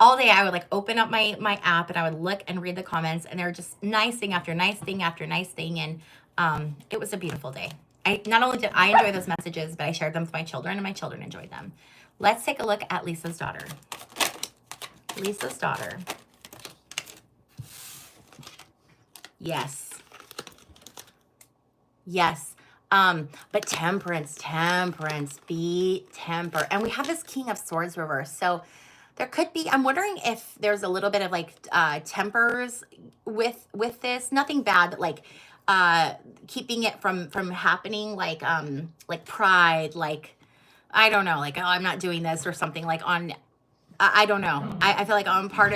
I would like open up my app and I would look and read the comments, and they're just nice thing after nice thing after nice thing. And it was a beautiful day. Not only did I enjoy those messages, but I shared them with my children, and my children enjoyed them. Let's take a look at Lisa's daughter. Lisa's daughter. Yes. Yes. But temperance, be temper. And we have this King of Swords reverse. So there could be, I'm wondering if there's a little bit of like tempers with this. Nothing bad, but like keeping it from happening, like pride, like, I don't know, like, oh, I'm not doing this or something, like on, I don't know. I feel like I'm part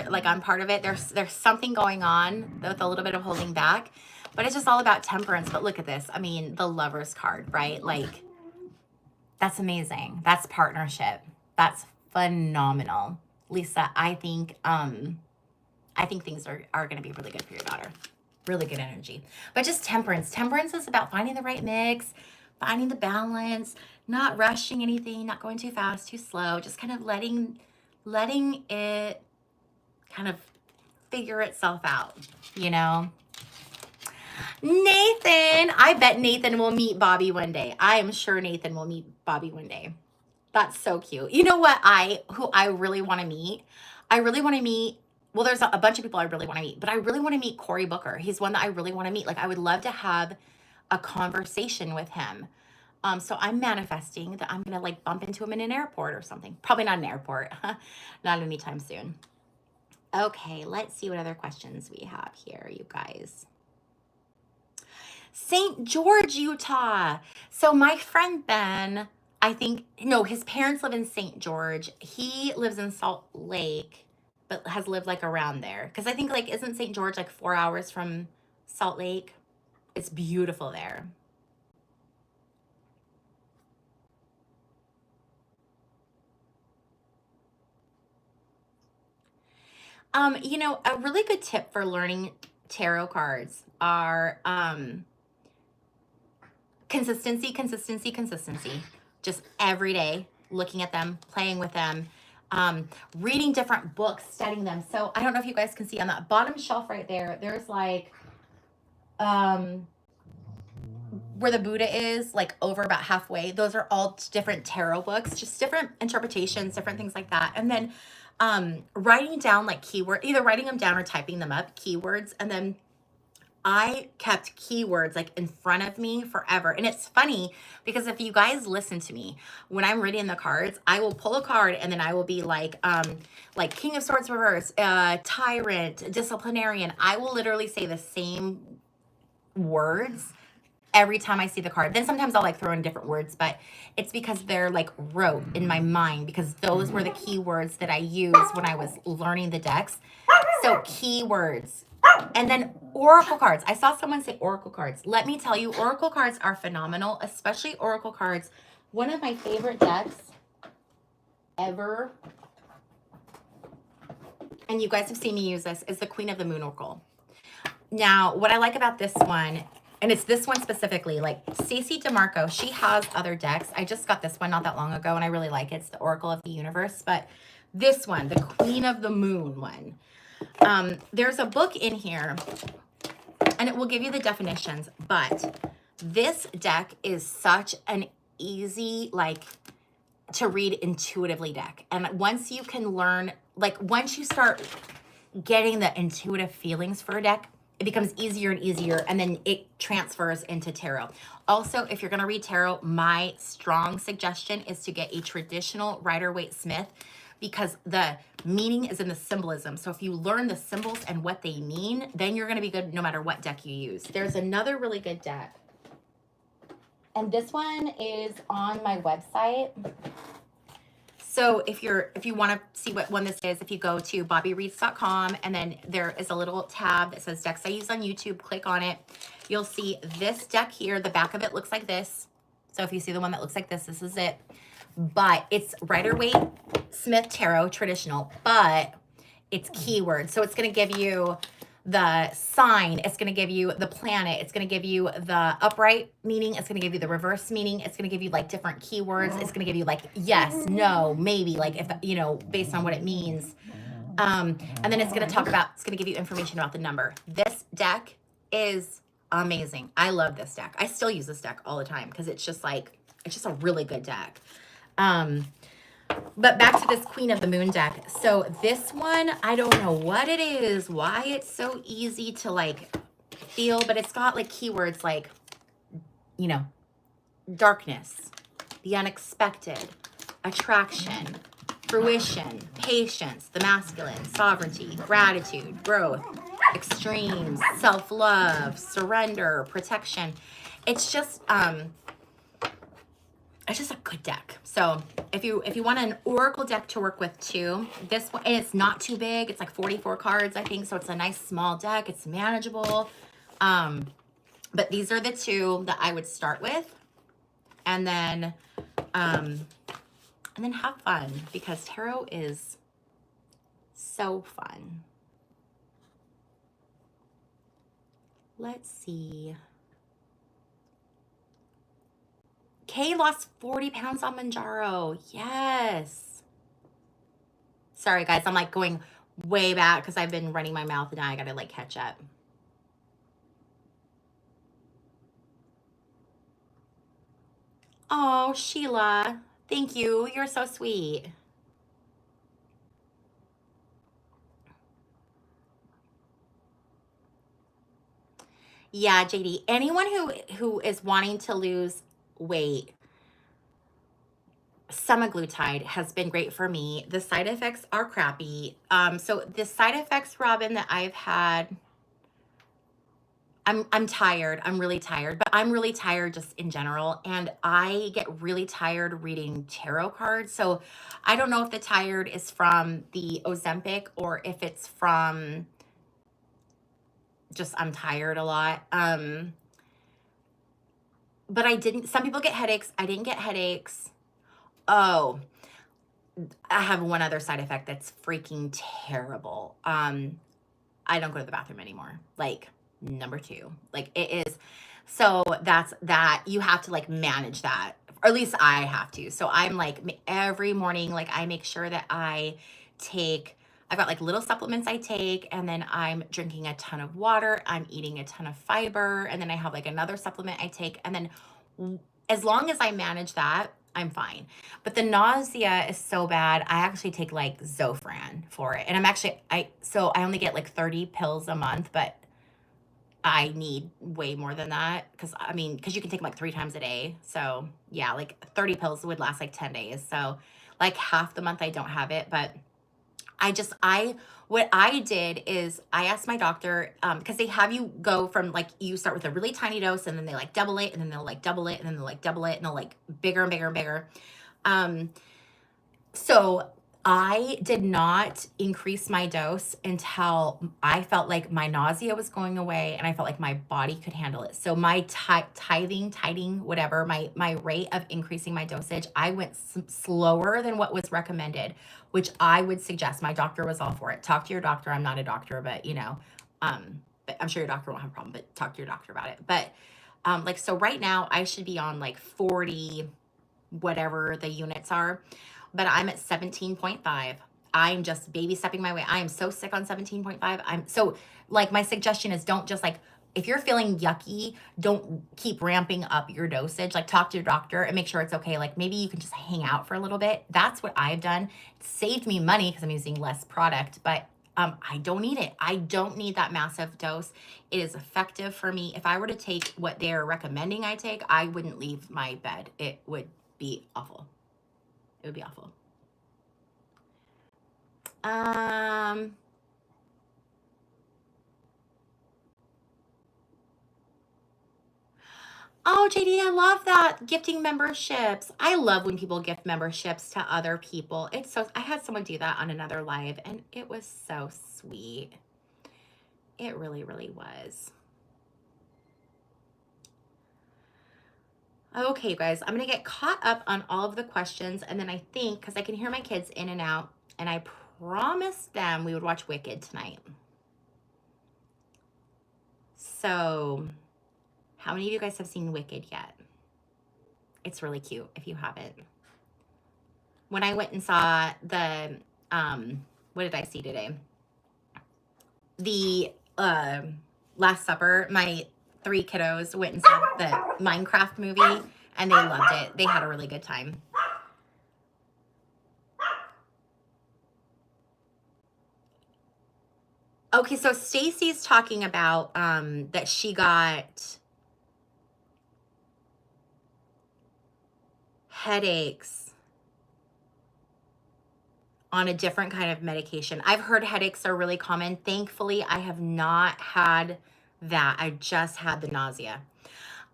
of it. There's something going on with a little bit of holding back, but it's just all about temperance. But look at this. I mean, the Lover's card, right? Like, that's amazing. That's partnership. That's phenomenal. Lisa, I think things are going to be really good for your daughter. Really good energy. But just temperance. Temperance is about finding the right mix, finding the balance, not rushing anything, not going too fast, too slow, just kind of letting it kind of figure itself out, you know? Nathan, I bet Nathan will meet Bobby one day. I am sure Nathan will meet Bobby one day. That's so cute. You know what who I really want to meet? I really want to meet, well, there's a bunch of people I really want to meet, but I really want to meet Cory Booker. He's one that I really want to meet. Like, I would love to have a conversation with him. So I'm manifesting that I'm going to like bump into him in an airport or something. Probably not an airport. Not anytime soon. Okay, let's see what other questions we have here, you guys. St. George, Utah. So my friend Ben, I think, no, his parents live in St. George. He lives in Salt Lake, but has lived like around there. Because I think like, isn't St. George like 4 hours from Salt Lake? It's beautiful there. You know, a really good tip for learning tarot cards are consistency, consistency, consistency. Just every day looking at them, playing with them, reading different books, studying them. So I don't know if you guys can see on that bottom shelf right there, there's like where the Buddha is, like over about halfway. Those are all different tarot books, just different interpretations, different things like that. And then writing down like keyword, either writing them down or typing them up, keywords. And then I kept keywords like in front of me forever. And it's funny because if you guys listen to me, when I'm reading the cards, I will pull a card and then I will be like King of Swords reverse, tyrant, disciplinarian. I will literally say the same words every time I see the card. Then sometimes I'll like throw in different words, but it's because they're like wrote in my mind because those were the keywords that I used when I was learning the decks. So keywords. And then oracle cards. I saw someone say oracle cards. Let me tell you, oracle cards are phenomenal, especially oracle cards. One of my favorite decks ever, and you guys have seen me use this, is the Queen of the Moon Oracle. Now, what I like about this one, and it's this one specifically, like Stacey DeMarco, she has other decks. I just got this one not that long ago, and I really like it. It's the Oracle of the Universe. But this one, the Queen of the Moon one, there's a book in here, and it will give you the definitions. But this deck is such an easy, like, to read intuitively deck. And once you can learn, like, once you start getting the intuitive feelings for a deck, it becomes easier and easier, and then it transfers into tarot. Also, if you're going to read tarot, my strong suggestion is to get a traditional Rider-Waite-Smith because the meaning is in the symbolism. So if you learn the symbols and what they mean, then you're going to be good no matter what deck you use. There's another really good deck, and this one is on my website. So if you want to see what one this is, if you go to bobbyreads.com and then there is a little tab that says decks I use on YouTube, click on it. You'll see this deck here. The back of it looks like this. So if you see the one that looks like this is it. But it's Rider-Waite-Smith Tarot traditional, but it's keywords. So it's going to give you the sign, it's going to give you the planet, it's going to give you the upright meaning, it's going to give you the reverse meaning, it's going to give you like different keywords, it's going to give you like yes, no, maybe, like if you know, based on what it means. And then it's going to talk about, it's going to give you information about the number. This deck is amazing. I love this deck. I still use this deck all the time because it's just like, it's just a really good deck. But back to this Queen of the Moon deck. So this one, I don't know what it is, why it's so easy to like feel, but it's got like keywords like, you know, darkness, the unexpected, attraction, fruition, patience, the masculine, sovereignty, gratitude, growth, extremes, self-love, surrender, protection. It's just a good deck. So if you want an oracle deck to work with too, this one, and it's not too big. It's like 44 cards, I think. So it's a nice small deck. It's manageable. But these are the two that I would start with, and then have fun because tarot is so fun. Let's see. Kay lost 40 pounds on Manjaro. Yes. Sorry, guys. I'm like going way back because I've been running my mouth and now I got to like catch up. Oh, Sheila. Thank you. You're so sweet. Yeah, JD. Anyone who is wanting to lose weight, semaglutide has been great for me. The side effects are crappy. So the side effects, Robin, that I've had, I'm tired. I'm really tired, but I'm really tired just in general. And I get really tired reading tarot cards. So I don't know if the tired is from the Ozempic or if it's from just I'm tired a lot. But some people get headaches. I didn't get headaches. Oh, I have one other side effect that's freaking terrible. I don't go to the bathroom anymore. Like, number two. Like, it is. So that's that. You have to like manage that, or at least I have to. So I'm like every morning, like I make sure that I've got like little supplements I take, and then I'm drinking a ton of water. I'm eating a ton of fiber, and then I have like another supplement I take, and then as long as I manage that, I'm fine. But the nausea is so bad. I actually take like Zofran for it. And I only get like 30 pills a month, but I need way more than that because you can take them like 3 times a day. So yeah, like 30 pills would last like 10 days. So like half the month I don't have it, but what I did is I asked my doctor, because they have you go from like, you start with a really tiny dose and then they like double it and then they'll like double it and then they'll like double it and they'll like bigger and bigger and bigger. So I did not increase my dose until I felt like my nausea was going away and I felt like my body could handle it. So my tiding, whatever, my rate of increasing my dosage, I went slower than what was recommended, which I would suggest. My doctor was all for it. Talk to your doctor. I'm not a doctor, but but I'm sure your doctor won't have a problem, but talk to your doctor about it. But like, so right now I should be on like 40, whatever the units are, but I'm at 17.5. I'm just baby stepping my way. I am so sick on 17.5. I'm so like, my suggestion is don't just like, if you're feeling yucky, don't keep ramping up your dosage. Like, talk to your doctor and make sure it's okay. Like, maybe you can just hang out for a little bit. That's what I've done. It saved me money because I'm using less product, but I don't need it. I don't need that massive dose. It is effective for me. If I were to take what they're recommending I take, I wouldn't leave my bed. It would be awful. It would be awful. Oh, JD, I love that. Gifting memberships. I love when people gift memberships to other people. I had someone do that on another live and it was so sweet. It really, really was. Okay, you guys, I'm going to get caught up on all of the questions. And then I think, because I can hear my kids in and out, and I promised them we would watch Wicked tonight. So, how many of you guys have seen Wicked yet? It's really cute if you haven't. When I went and saw the, what did I see today? The Last Supper, my 3 kiddos went and saw the Minecraft movie and they loved it. They had a really good time. Okay, so Stacy's talking about that she got headaches on a different kind of medication. I've heard headaches are really common. Thankfully, I have not had that. I just had the nausea.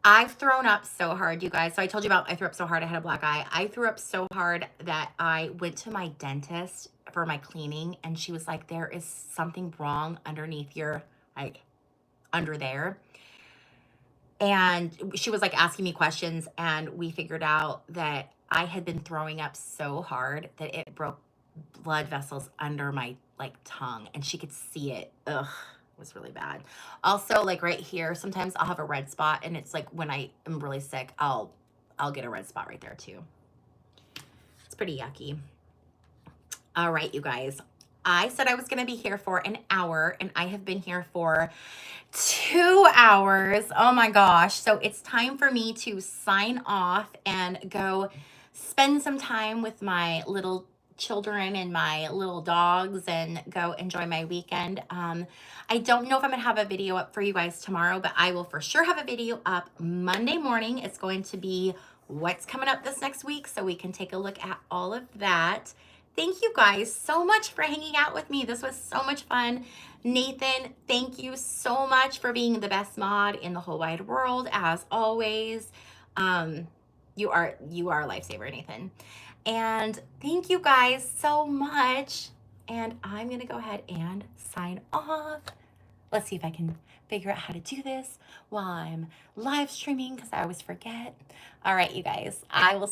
I've thrown up so hard, you guys. So I told you about I threw up so hard I had a black eye. I threw up so hard that I went to my dentist for my cleaning and she was like, there is something wrong underneath your, like, under there. And she was like asking me questions and we figured out that I had been throwing up so hard that it broke blood vessels under my like tongue and she could see it. Ugh, it was really bad. Also, like right here, sometimes I'll have a red spot and it's like when I am really sick, I'll get a red spot right there too. It's pretty yucky. All right, you guys. I said I was going to be here for an hour and I have been here for 2 hours. Oh my gosh. So it's time for me to sign off and go spend some time with my little children and my little dogs and go enjoy my weekend. I don't know if I'm going to have a video up for you guys tomorrow, but I will for sure have a video up Monday morning. It's going to be what's coming up this next week so we can take a look at all of that. Thank you guys so much for hanging out with me. This was so much fun. Nathan, thank you so much for being the best mod in the whole wide world, as always. You are a lifesaver, Nathan. And thank you guys so much. And I'm going to go ahead and sign off. Let's see if I can figure out how to do this while I'm live streaming because I always forget. All right, you guys, I will